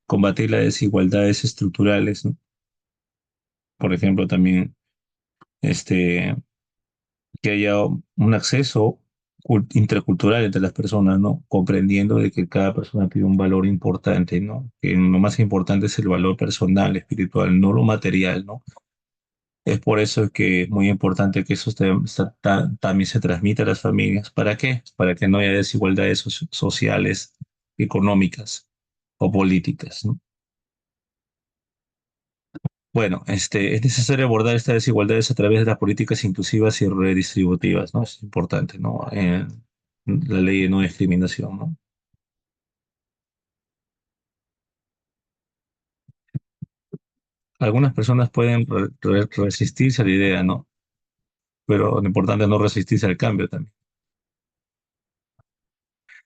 A: combatir las desigualdades estructurales, ¿no? Por ejemplo, también este, que haya un acceso intercultural entre las personas, ¿no? Comprendiendo de que cada persona tiene un valor importante, ¿no? Que lo más importante es el valor personal, espiritual, no lo material, ¿no? Es por eso que es muy importante que eso también se transmita a las familias. ¿Para qué? Para que no haya desigualdades sociales, económicas o políticas, ¿no? Bueno, es necesario abordar estas desigualdades a través de las políticas inclusivas y redistributivas, ¿no? Es importante, ¿no? La ley de no discriminación, ¿no? Algunas personas pueden resistirse a la idea, ¿no? Pero lo importante es no resistirse al cambio también.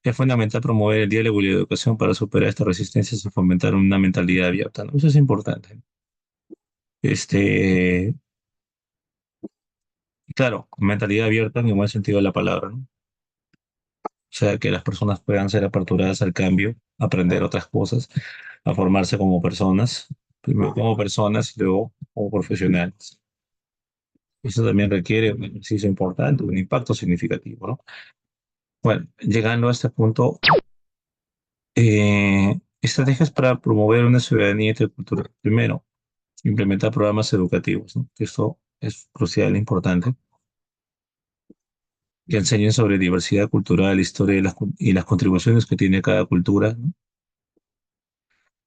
A: Es fundamental promover el diálogo y la educación para superar estas resistencias y fomentar una mentalidad abierta, ¿no? Eso es importante, ¿no? Este, claro, mentalidad abierta en el buen sentido de la palabra, ¿no? O sea, que las personas puedan ser aperturadas al cambio, aprender otras cosas, a formarse como personas, primero como personas y luego como profesionales. Eso también requiere un ejercicio importante, un impacto significativo, ¿no? Bueno, llegando a este punto, estrategias para promover una ciudadanía intercultural. Primero, implementar programas educativos, ¿no? Que esto es crucial, e importante, que enseñen sobre diversidad cultural, historia y las contribuciones que tiene cada cultura, ¿no?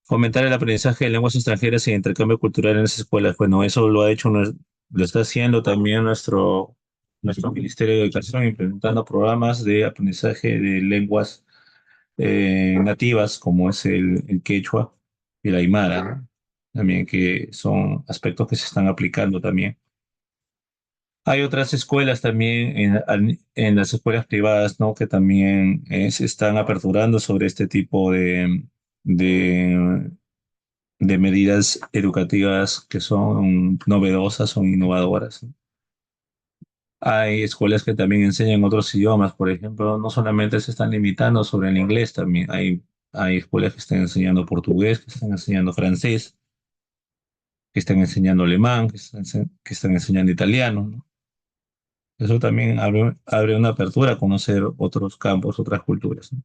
A: Fomentar el aprendizaje de lenguas extranjeras y el intercambio cultural en las escuelas. Bueno, eso lo ha hecho, lo está haciendo también nuestro Ministerio de Educación, implementando programas de aprendizaje de lenguas nativas, como es el quechua y el aymara, ¿no? También que son aspectos que se están aplicando también. Hay otras escuelas también en las escuelas privadas, ¿no? Que también se están aperturando sobre este tipo de de medidas educativas que son novedosas, son innovadoras, ¿no? Hay escuelas que también enseñan otros idiomas, por ejemplo, no solamente se están limitando sobre el inglés, también hay escuelas que están enseñando portugués, que están enseñando francés, que están enseñando alemán, que están enseñando italiano, ¿no? Eso también abre una apertura a conocer otros campos, otras culturas, ¿no?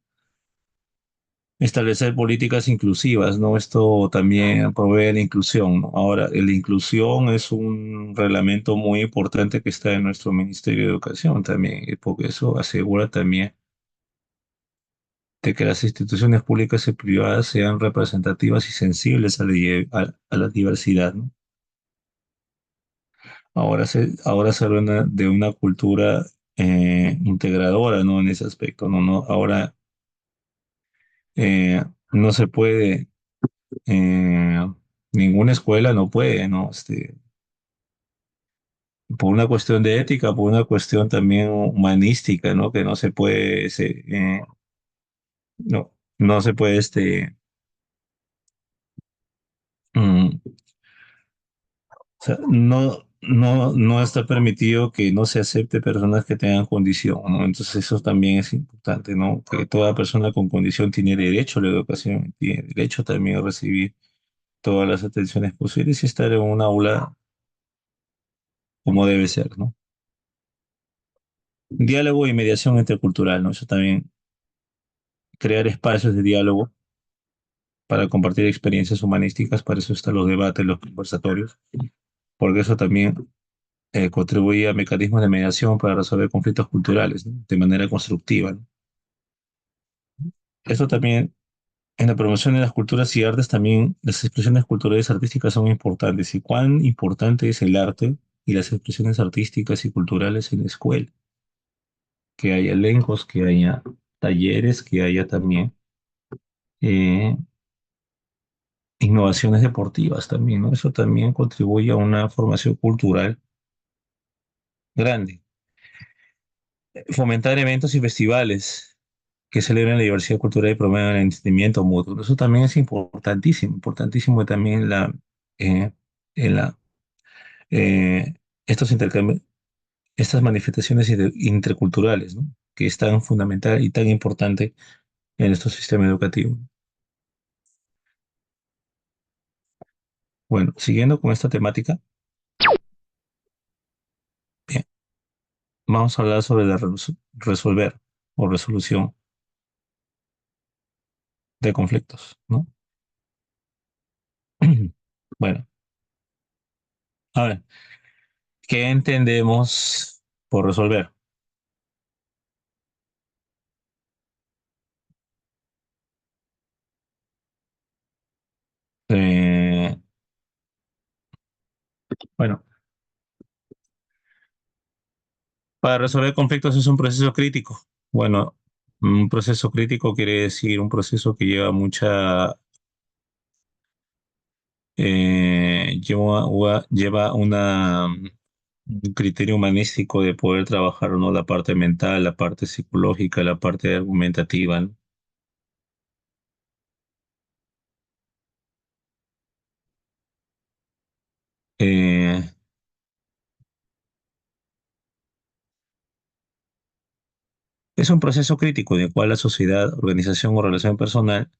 A: Establecer políticas inclusivas, ¿no? Esto también provee la inclusión, ¿no? Ahora, la inclusión es un reglamento muy importante que está en nuestro Ministerio de Educación también, porque eso asegura también de que las instituciones públicas y privadas sean representativas y sensibles a la diversidad, ¿no? Ahora se habla de una cultura integradora, ¿no? En ese aspecto, ¿no? Ahora no se puede eh, ninguna escuela no puede, ¿no? Por una cuestión de ética, por una cuestión también humanística, ¿no? Que no se puede, no se puede, o sea, no está permitido que no se acepte personas que tengan condición, ¿no? Entonces eso también es importante, ¿no? Que toda persona con condición tiene derecho a la educación, tiene derecho también a recibir todas las atenciones posibles y estar en un aula como debe ser, ¿no? Diálogo y mediación intercultural, ¿no? Eso también, crear espacios de diálogo para compartir experiencias humanísticas, para eso están los debates, los conversatorios, porque eso también contribuye a mecanismos de mediación para resolver conflictos culturales, ¿no? De manera constructiva, ¿no? Esto también, en la promoción de las culturas y artes, también las expresiones culturales y artísticas son importantes. ¿Y cuán importante es el arte y las expresiones artísticas y culturales en la escuela? Que haya elencos, que haya talleres, que haya también innovaciones deportivas también, ¿no? Eso también contribuye a una formación cultural grande. Fomentar eventos y festivales que celebren la diversidad cultural y promuevan el entendimiento mutuo. Eso también es importantísimo, importantísimo también eh, en la, eh, estos intercambios, estas manifestaciones interculturales, ¿no? Que es tan fundamental y tan importante en nuestro sistema educativo. Bueno, siguiendo con esta temática, bien, vamos a hablar sobre resolver o resolución de conflictos, ¿no? Bueno, a ver, ¿qué entendemos por resolver? Eh, bueno, para resolver conflictos es un proceso crítico. Bueno, un proceso crítico quiere decir un proceso que lleva lleva un criterio humanístico de poder trabajar, ¿no? La parte mental, la parte psicológica, la parte argumentativa, ¿no? Eh, es un proceso crítico en el cual la sociedad, organización o relación personal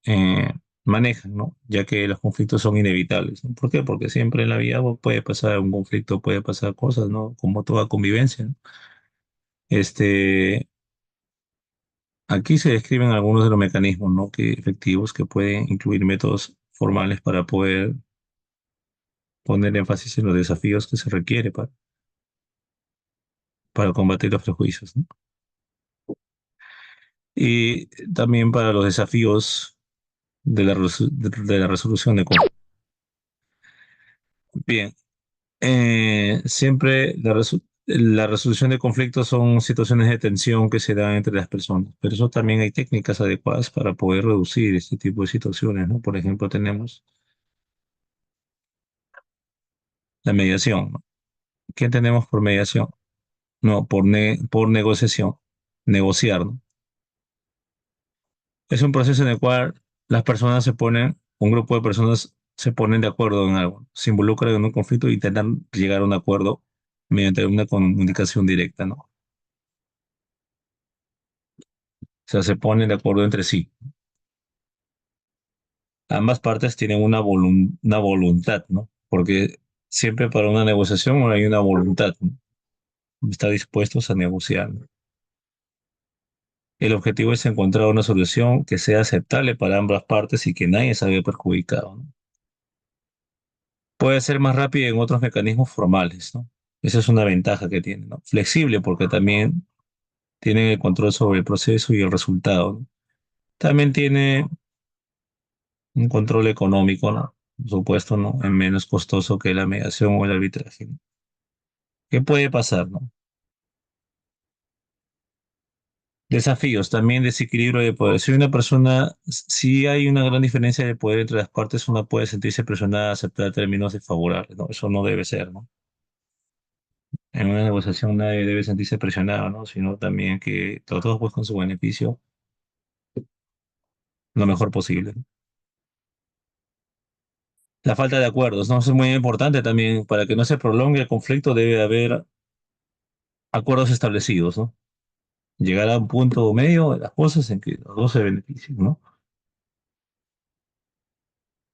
A: eh, manejan, ¿no? Ya que los conflictos son inevitables, ¿no? ¿Por qué? Porque siempre en la vida puede pasar un conflicto, puede pasar cosas, ¿no? Como toda convivencia, ¿no? Este, aquí se describen algunos de los mecanismos, ¿no? Que, efectivos que pueden incluir métodos formales para poder poner énfasis en los desafíos que se requiere para combatir los prejuicios, ¿no? Y también para los desafíos de la resolución de conflictos. Bien, siempre la resolución de conflictos son situaciones de tensión que se dan entre las personas, pero eso también hay técnicas adecuadas para poder reducir este tipo de situaciones, ¿no? Por ejemplo, tenemos la mediación, ¿no? ¿Qué entendemos por mediación? No, por negociación, negociar, ¿no? Es un proceso en el cual las personas un grupo de personas se ponen de acuerdo en algo, se involucran en un conflicto e intentan llegar a un acuerdo mediante una comunicación directa, ¿no? O sea, se ponen de acuerdo entre sí. Ambas partes tienen una voluntad, ¿no? Porque siempre para una negociación hay una voluntad, ¿no? Está dispuestos a negociar, ¿no? El objetivo es encontrar una solución que sea aceptable para ambas partes y que nadie se vea perjudicado, ¿no? Puede ser más rápido en otros mecanismos formales, ¿no? Esa es una ventaja que tiene, ¿no? Flexible porque también tiene el control sobre el proceso y el resultado, ¿no? También tiene un control económico, ¿no? Por supuesto, ¿no? Es menos costoso que la mediación o el arbitraje, ¿no? ¿Qué puede pasar, no? Desafíos, también desequilibrio de poder. Si hay una gran diferencia de poder entre las partes, una puede sentirse presionada a aceptar términos desfavorables, ¿no? Eso no debe ser, ¿no? En una negociación nadie debe sentirse presionado, ¿no? Sino también que todos buscan su beneficio lo mejor posible, ¿no? La falta de acuerdos, ¿no? Eso es muy importante también. Para que no se prolongue el conflicto debe haber acuerdos establecidos, ¿no? Llegar a un punto medio de las cosas en que los dos se beneficien, ¿no?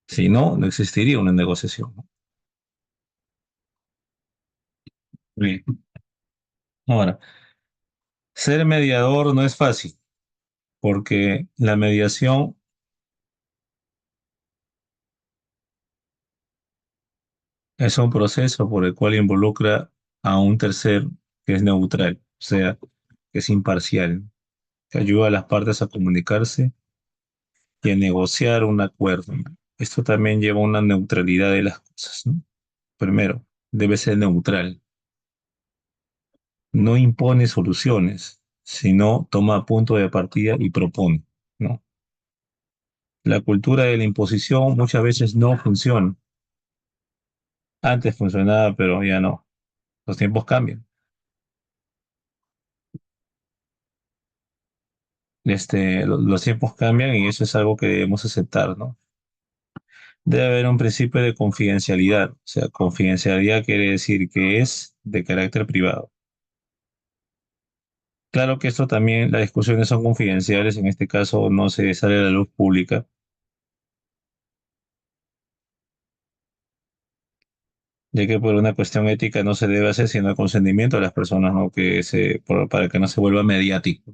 A: Si no, no existiría una negociación, ¿no? Bien. Ahora, ser mediador no es fácil, porque la mediación es un proceso por el cual involucra a un tercero que es neutral, o sea, que es imparcial, que ayuda a las partes a comunicarse y a negociar un acuerdo. Esto también lleva a una neutralidad de las cosas, ¿no? Primero, debe ser neutral, no impone soluciones, sino toma punto de partida y propone, ¿no? La cultura de la imposición muchas veces no funciona. Antes funcionaba, pero ya no. Los tiempos cambian. Los tiempos cambian y eso es algo que debemos aceptar, ¿no? Debe haber un principio de confidencialidad. O sea, confidencialidad quiere decir que es de carácter privado. Claro que esto también, las discusiones son confidenciales, en este caso no se sale a la luz pública, ya que por una cuestión ética no se debe hacer sino el consentimiento de las personas, ¿no? Para que no se vuelva mediático.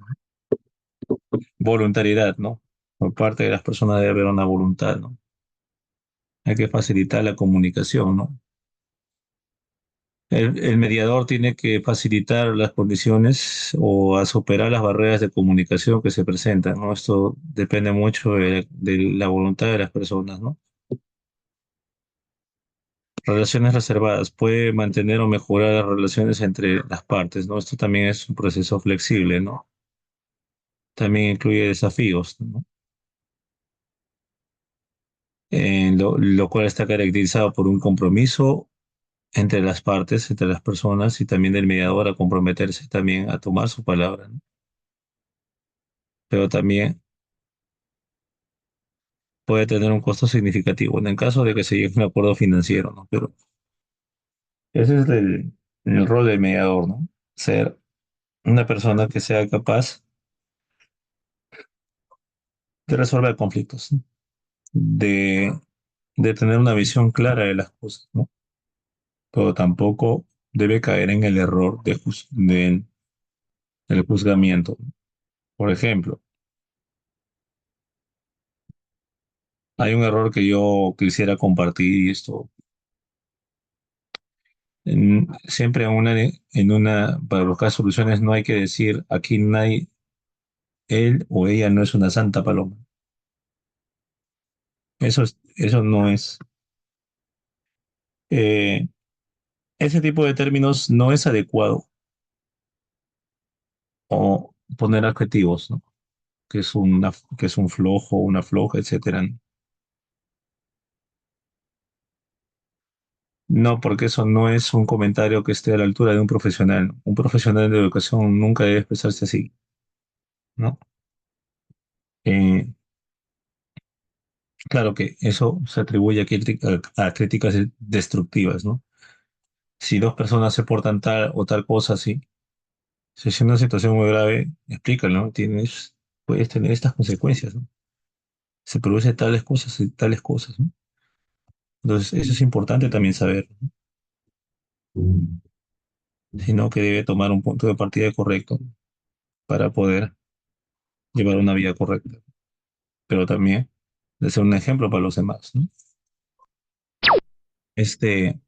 A: Voluntariedad, ¿no? Por parte de las personas debe haber una voluntad, ¿no? Hay que facilitar la comunicación, ¿no? El mediador tiene que facilitar las condiciones o a superar las barreras de comunicación que se presentan, ¿no? Esto depende mucho de la voluntad de las personas, ¿no? Relaciones reservadas. Puede mantener o mejorar las relaciones entre las partes, ¿no? Esto también es un proceso flexible, ¿no? También incluye desafíos, ¿no? Lo cual está caracterizado por un compromiso entre las partes, entre las personas y también del mediador a comprometerse también a tomar su palabra, ¿no? Pero también puede tener un costo significativo en el caso de que se llegue a un acuerdo financiero, ¿no? Pero ese es el rol del mediador, ¿no? Ser una persona que sea capaz de resolver conflictos, ¿no? de, de tener una visión clara de las cosas, ¿no? Pero tampoco debe caer en el error del juzgamiento. Por ejemplo, hay un error que yo quisiera compartir y esto, siempre para buscar soluciones no hay que decir aquí nadie, él o ella no es una santa paloma. Eso no es. eh, Ese tipo de términos no es adecuado o poner adjetivos, ¿no? Que es un flojo, una floja, etcétera. No, porque eso no es un comentario que esté a la altura de un profesional. Un profesional de educación nunca debe expresarse así, ¿no? Eh, claro que eso se atribuye a críticas destructivas, ¿no? Si dos personas se portan tal o tal cosa así, si es una situación muy grave, explícalo, ¿no? Puedes tener estas consecuencias, ¿no? Se produce tales cosas y tales cosas, ¿no? Entonces, eso es importante también saber, ¿no? Sino que debe tomar un punto de partida correcto para poder llevar una vida correcta, pero también de ser un ejemplo para los demás, ¿no? Este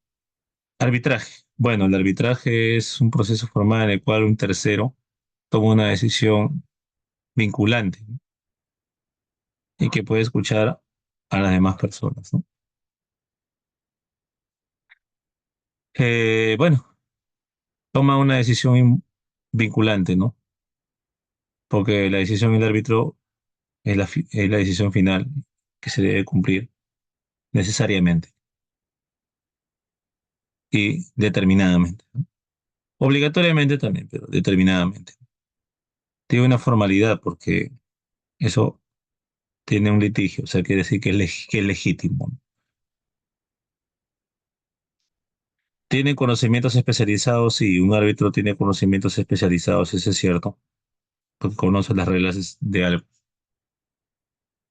A: arbitraje. Bueno, el arbitraje es un proceso formal en el cual un tercero toma una decisión vinculante, ¿no? Y que puede escuchar a las demás personas, ¿no? Bueno, toma una decisión vinculante, ¿no? Porque la decisión del árbitro es la decisión final que se debe cumplir necesariamente y determinadamente, ¿no? Obligatoriamente también, pero determinadamente. Tiene una formalidad porque eso tiene un litigio, o sea, quiere decir que es legítimo. Tiene conocimientos especializados, sí, un árbitro tiene conocimientos especializados, eso es cierto, porque conoce las reglas de algo,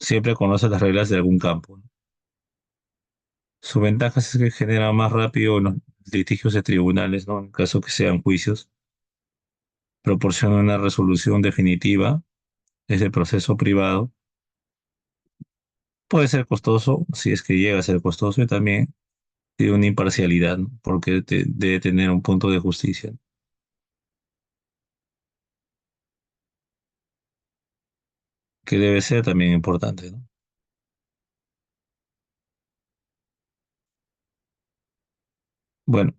A: siempre conoce las reglas de algún campo, ¿no? Su ventaja es que genera más rápido los litigios de tribunales, ¿no? En caso que sean juicios, proporciona una resolución definitiva, es el proceso privado. Puede ser costoso, si es que llega a ser costoso, y también tiene una imparcialidad, ¿no? Porque debe tener un punto de justicia, ¿no? Que debe ser también importante, ¿no? Bueno,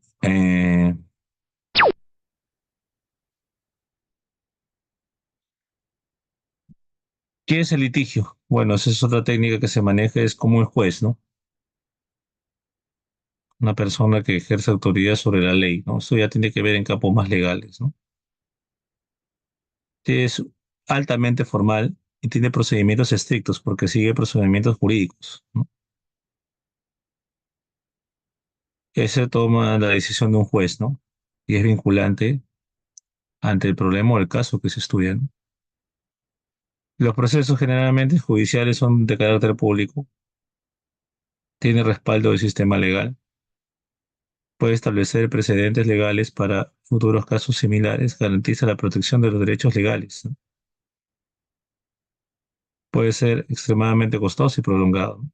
A: ¿Qué es el litigio? Bueno, esa es otra técnica que se maneja, es como un juez, ¿no? Una persona que ejerce autoridad sobre la ley, ¿no? Eso ya tiene que ver en campos más legales, ¿no? Es altamente formal y tiene procedimientos estrictos porque sigue procedimientos jurídicos, ¿no? Ese toma la decisión de un juez, ¿no? Y es vinculante ante el problema o el caso que se estudia, ¿no? Los procesos generalmente judiciales son de carácter público, tiene respaldo del sistema legal, puede establecer precedentes legales para futuros casos similares, garantiza la protección de los derechos legales, ¿no? Puede ser extremadamente costoso y prolongado, ¿no?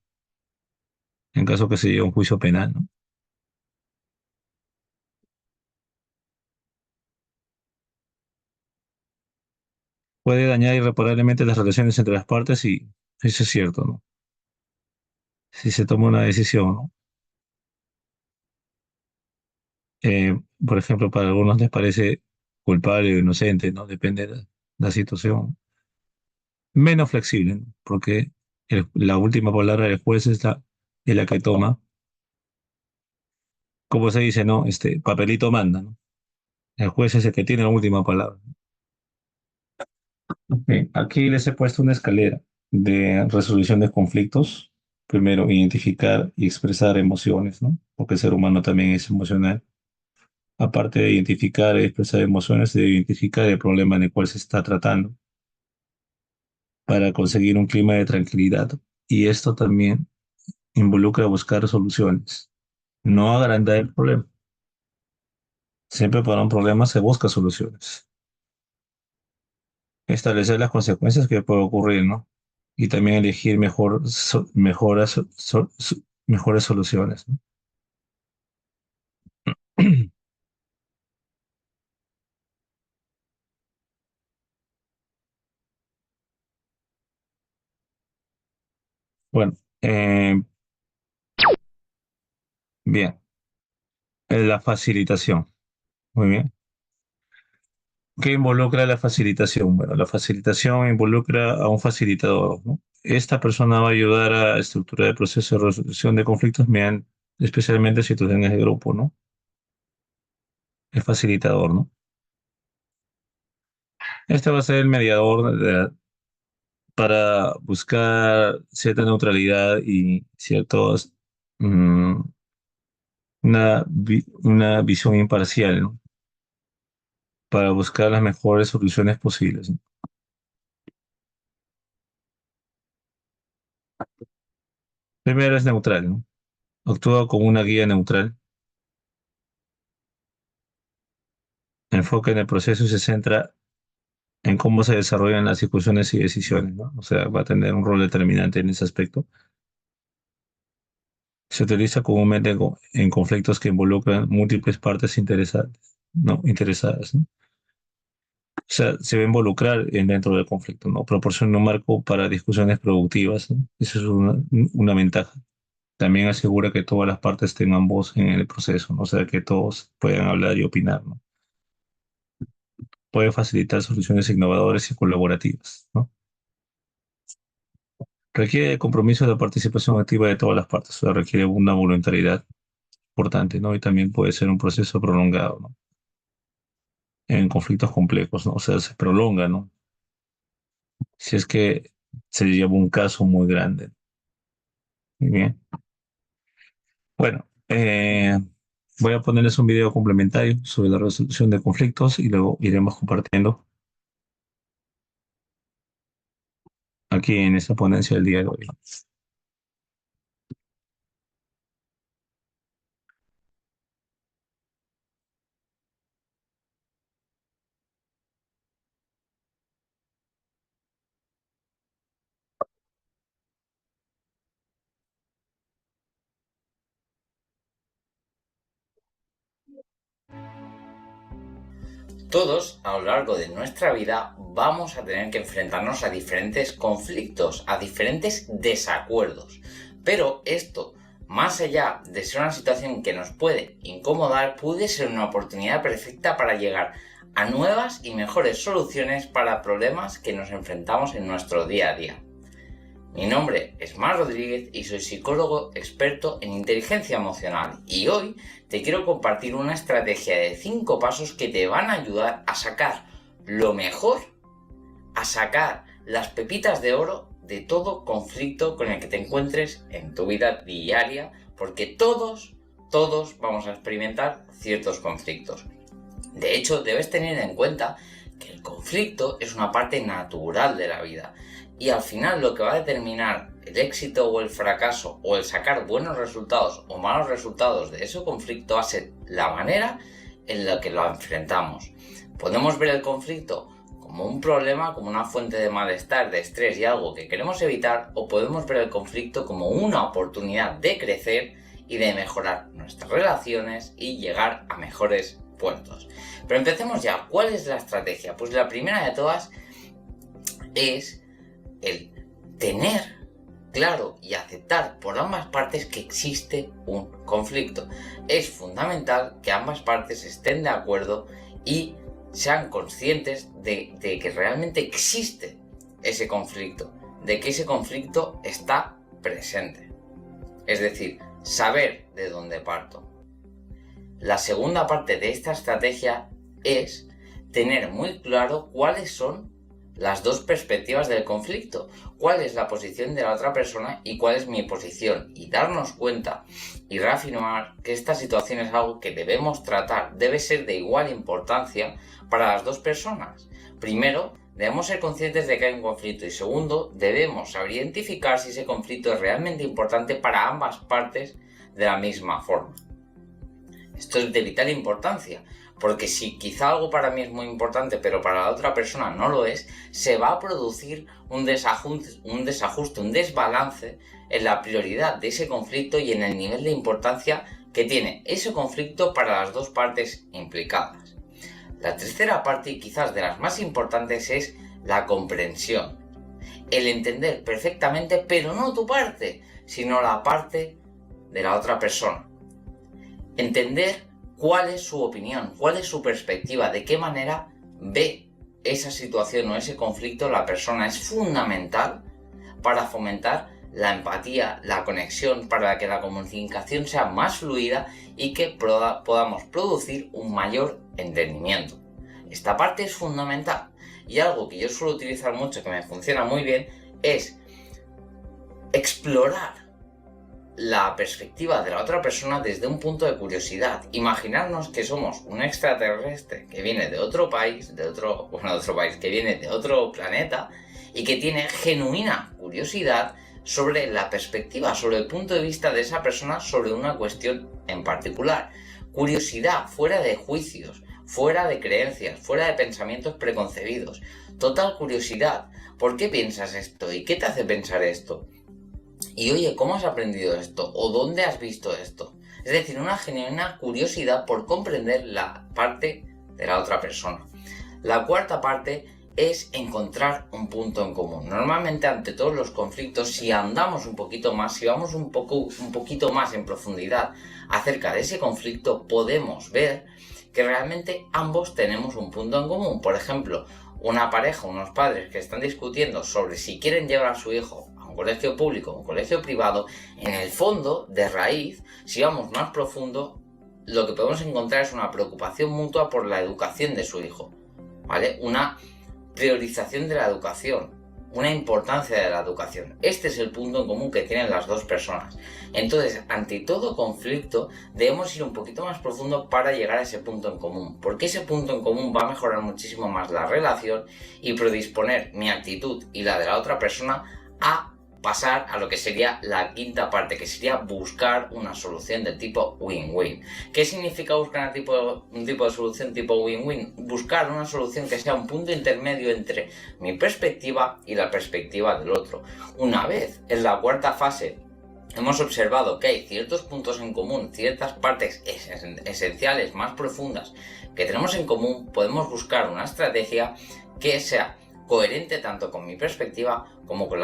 A: En caso que se llegue a un juicio penal, ¿no? Puede dañar irreparablemente las relaciones entre las partes y eso es cierto, ¿no? Si se toma una decisión, ¿no? Por ejemplo, para algunos les parece culpable o inocente, ¿no? Depende de la situación. Menos flexible, ¿no? Porque la última palabra del juez es la que toma, como se dice, ¿no? Papelito manda, ¿no? El juez es el que tiene la última palabra. Aquí les he puesto una escalera de resolución de conflictos. Primero, identificar y expresar emociones, ¿no? Porque el ser humano también es emocional. Aparte de identificar y expresar emociones, de identificar el problema en el cual se está tratando para conseguir un clima de tranquilidad. Y esto también involucra buscar soluciones, no agrandar el problema. Siempre para un problema se busca soluciones. Establecer las consecuencias que puede ocurrir, ¿no? Y también elegir mejores soluciones, ¿no? Bueno, bien, la facilitación. Muy bien. ¿Qué involucra la facilitación? Bueno, la facilitación involucra a un facilitador, ¿no? Esta persona va a ayudar a estructurar el proceso de resolución de conflictos mediante, especialmente situaciones de grupo, ¿no? El facilitador, ¿no? Este va a ser el mediador para buscar cierta neutralidad y ciertos, mm, una visión imparcial, ¿no? Para buscar las mejores soluciones posibles, ¿no? Primero es neutral, ¿no? Actúa como una guía neutral, enfoca en el proceso y se centra en cómo se desarrollan las discusiones y decisiones, ¿no? O sea, va a tener un rol determinante en ese aspecto. Se utiliza comúnmente en conflictos que involucran múltiples partes interesadas, ¿no? Interesadas, ¿no? O sea, se va a involucrar dentro del conflicto, ¿no? Proporciona un marco para discusiones productivas, ¿no? Eso es una ventaja. También asegura que todas las partes tengan voz en el proceso, ¿no? O sea, que todos puedan hablar y opinar, ¿no? Puede facilitar soluciones innovadoras y colaborativas, ¿no? Requiere compromiso de participación activa de todas las partes, o sea, requiere una voluntariedad importante, ¿no? Y también puede ser un proceso prolongado, ¿no? En conflictos complejos, ¿no? O sea, se prolonga, ¿no? Si es que se lleva un caso muy grande. Muy bien. Bueno, voy a ponerles un video complementario sobre la resolución de conflictos y luego iremos compartiendo aquí en esta ponencia del día de hoy.
D: Todos, a lo largo de nuestra vida, vamos a tener que enfrentarnos a diferentes conflictos, a diferentes desacuerdos. Pero esto, más allá de ser una situación que nos puede incomodar, puede ser una oportunidad perfecta para llegar a nuevas y mejores soluciones para problemas que nos enfrentamos en nuestro día a día. Mi nombre es Mar Rodríguez y soy psicólogo experto en inteligencia emocional, y hoy te quiero compartir una estrategia de 5 pasos que te van a ayudar a sacar lo mejor, a sacar las pepitas de oro de todo conflicto con el que te encuentres en tu vida diaria, porque todos vamos a experimentar ciertos conflictos. De hecho, debes tener en cuenta que el conflicto es una parte natural de la vida, y al final lo que va a determinar el éxito o el fracaso, o el sacar buenos resultados o malos resultados de ese conflicto, va a ser la manera en la que lo enfrentamos. Podemos ver el conflicto como un problema, como una fuente de malestar, de estrés y algo que queremos evitar, o podemos ver el conflicto como una oportunidad de crecer y de mejorar nuestras relaciones y llegar a mejores puertos. Pero empecemos ya. ¿Cuál es la estrategia? Pues la primera de todas es el tener claro y aceptar por ambas partes que existe un conflicto. Es fundamental que ambas partes estén de acuerdo y sean conscientes de que realmente existe ese conflicto, de que ese conflicto está presente. Es decir, saber de dónde parto. La segunda parte de esta estrategia es tener muy claro cuáles son las dos perspectivas del conflicto, cuál es la posición de la otra persona y cuál es mi posición, y darnos cuenta y reafirmar que esta situación es algo que debemos tratar, debe ser de igual importancia para las dos personas. Primero, debemos ser conscientes de que hay un conflicto, y segundo, debemos saber identificar si ese conflicto es realmente importante para ambas partes de la misma forma. Esto es de vital importancia, porque si quizá algo para mí es muy importante pero para la otra persona no lo es, se va a producir un desajuste, un desbalance en la prioridad de ese conflicto y en el nivel de importancia que tiene ese conflicto para las dos partes implicadas. La tercera parte, y quizás de las más importantes, es la comprensión. El entender perfectamente, pero no tu parte, sino la parte de la otra persona. Entender cuál es su opinión, cuál es su perspectiva, de qué manera ve esa situación o ese conflicto la persona. Es fundamental para fomentar la empatía, la conexión, para que la comunicación sea más fluida y que podamos producir un mayor entendimiento. Esta parte es fundamental, y algo que yo suelo utilizar mucho, que me funciona muy bien, es explorar la perspectiva de la otra persona desde un punto de curiosidad. Imaginarnos que somos un extraterrestre que viene de otro país, que viene de otro planeta y que tiene genuina curiosidad sobre la perspectiva, sobre el punto de vista de esa persona sobre una cuestión en particular. Curiosidad, fuera de juicios, fuera de creencias, fuera de pensamientos preconcebidos. Total curiosidad. ¿Por qué piensas esto? ¿Y qué te hace pensar esto? Y oye, ¿cómo has aprendido esto? ¿O dónde has visto esto? Es decir, una genuina curiosidad por comprender la parte de la otra persona. La cuarta parte es encontrar un punto en común. Normalmente, ante todos los conflictos, si andamos un poquito más, si vamos un poquito más en profundidad acerca de ese conflicto, podemos ver que realmente ambos tenemos un punto en común. Por ejemplo, una pareja, unos padres que están discutiendo sobre si quieren llevar a su hijo a un colegio público o un colegio privado, en el fondo, de raíz, si vamos más profundo, lo que podemos encontrar es una preocupación mutua por la educación de su hijo, ¿vale? Una priorización de la educación, una importancia de la educación. Este es el punto en común que tienen las dos personas. Entonces, ante todo conflicto, debemos ir un poquito más profundo para llegar a ese punto en común, porque ese punto en común va a mejorar muchísimo más la relación y predisponer mi actitud y la de la otra persona a pasar a lo que sería la quinta parte, que sería buscar una solución de tipo win-win. ¿Qué significa buscar un tipo de solución tipo win-win? Buscar una solución que sea un punto intermedio entre mi perspectiva y la perspectiva del otro. Una vez en la cuarta fase hemos observado que hay ciertos puntos en común, ciertas partes esenciales, más profundas que tenemos en común, podemos buscar una estrategia que sea coherente tanto con mi perspectiva como con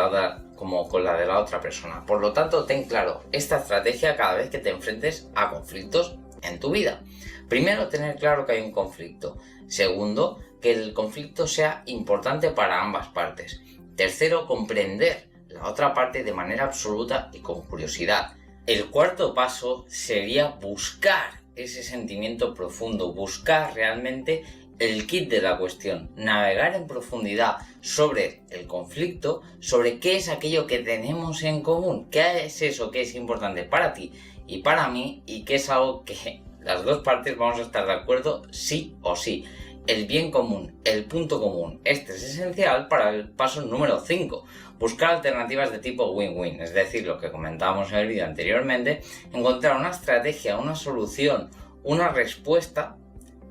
D: la de la otra persona. Por lo tanto, ten claro esta estrategia cada vez que te enfrentes a conflictos en tu vida. Primero, tener claro que hay un conflicto. Segundo, que el conflicto sea importante para ambas partes. Tercero, comprender la otra parte de manera absoluta y con curiosidad. El cuarto paso sería buscar ese sentimiento profundo, buscar realmente el kit de la cuestión, navegar en profundidad sobre el conflicto, sobre qué es aquello que tenemos en común, qué es eso que es importante para ti y para mí, y qué es algo que las dos partes vamos a estar de acuerdo sí o sí. El bien común, el punto común. Este es esencial para el paso número 5. Buscar alternativas de tipo win-win, es decir, lo que comentábamos en el vídeo anteriormente, encontrar una estrategia, una solución, una respuesta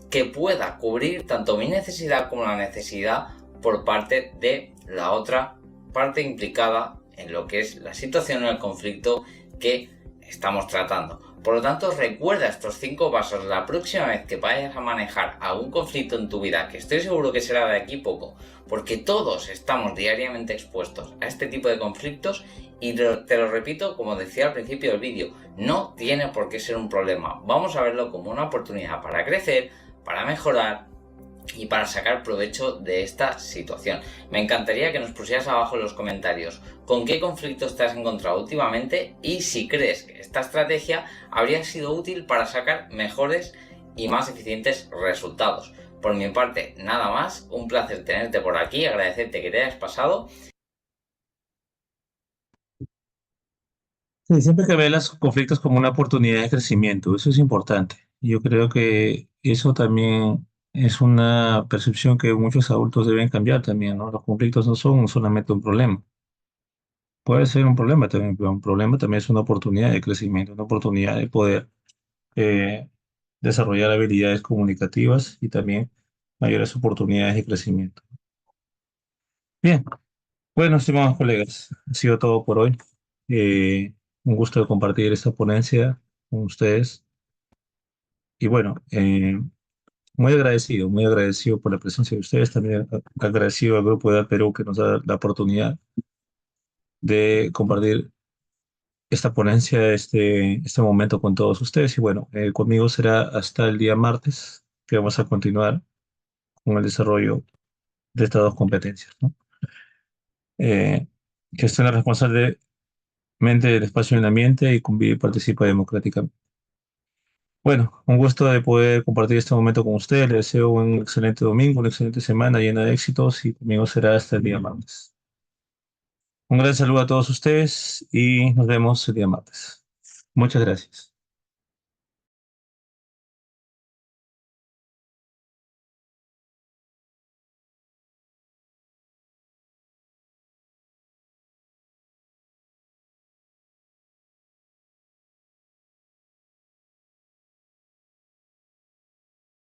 D: que pueda cubrir tanto mi necesidad como la necesidad por parte de la otra parte implicada en lo que es la situación o el conflicto que estamos tratando. Por lo tanto, recuerda estos 5 pasos la próxima vez que vayas a manejar algún conflicto en tu vida, que estoy seguro que será de aquí poco, porque todos estamos diariamente expuestos a este tipo de conflictos y te lo repito, como decía al principio del vídeo, no tiene por qué ser un problema. Vamos a verlo como una oportunidad para crecer, para mejorar y para sacar provecho de esta situación. Me encantaría que nos pusieras abajo en los comentarios con qué conflictos te has encontrado últimamente y si crees que esta estrategia habría sido útil para sacar mejores y más eficientes resultados. Por mi parte, nada más, un placer tenerte por aquí, agradecerte que te hayas pasado.
A: Sí, siempre que ve los conflictos como una oportunidad de crecimiento, eso es importante. Yo creo que eso también es una percepción que muchos adultos deben cambiar también, ¿no? Los conflictos no son solamente un problema. Puede ser un problema también, pero un problema también es una oportunidad de crecimiento, una oportunidad de poder eh, desarrollar habilidades comunicativas y también mayores oportunidades de crecimiento. Bien, bueno, estimados colegas, ha sido todo por hoy. Un gusto compartir esta ponencia con ustedes. Y bueno, muy agradecido por la presencia de ustedes, también agradecido al Grupo de Perú que nos da la oportunidad de compartir esta ponencia, este momento con todos ustedes. Y bueno, conmigo será hasta el día martes, que vamos a continuar con el desarrollo de estas dos competencias, ¿no? Gestiona responsablemente del espacio y el ambiente y convive y participa democráticamente. Bueno, un gusto de poder compartir este momento con ustedes. Les deseo un excelente domingo, una excelente semana llena de éxitos y conmigo será hasta el día martes. Un gran saludo a todos ustedes y nos vemos el día martes. Muchas gracias.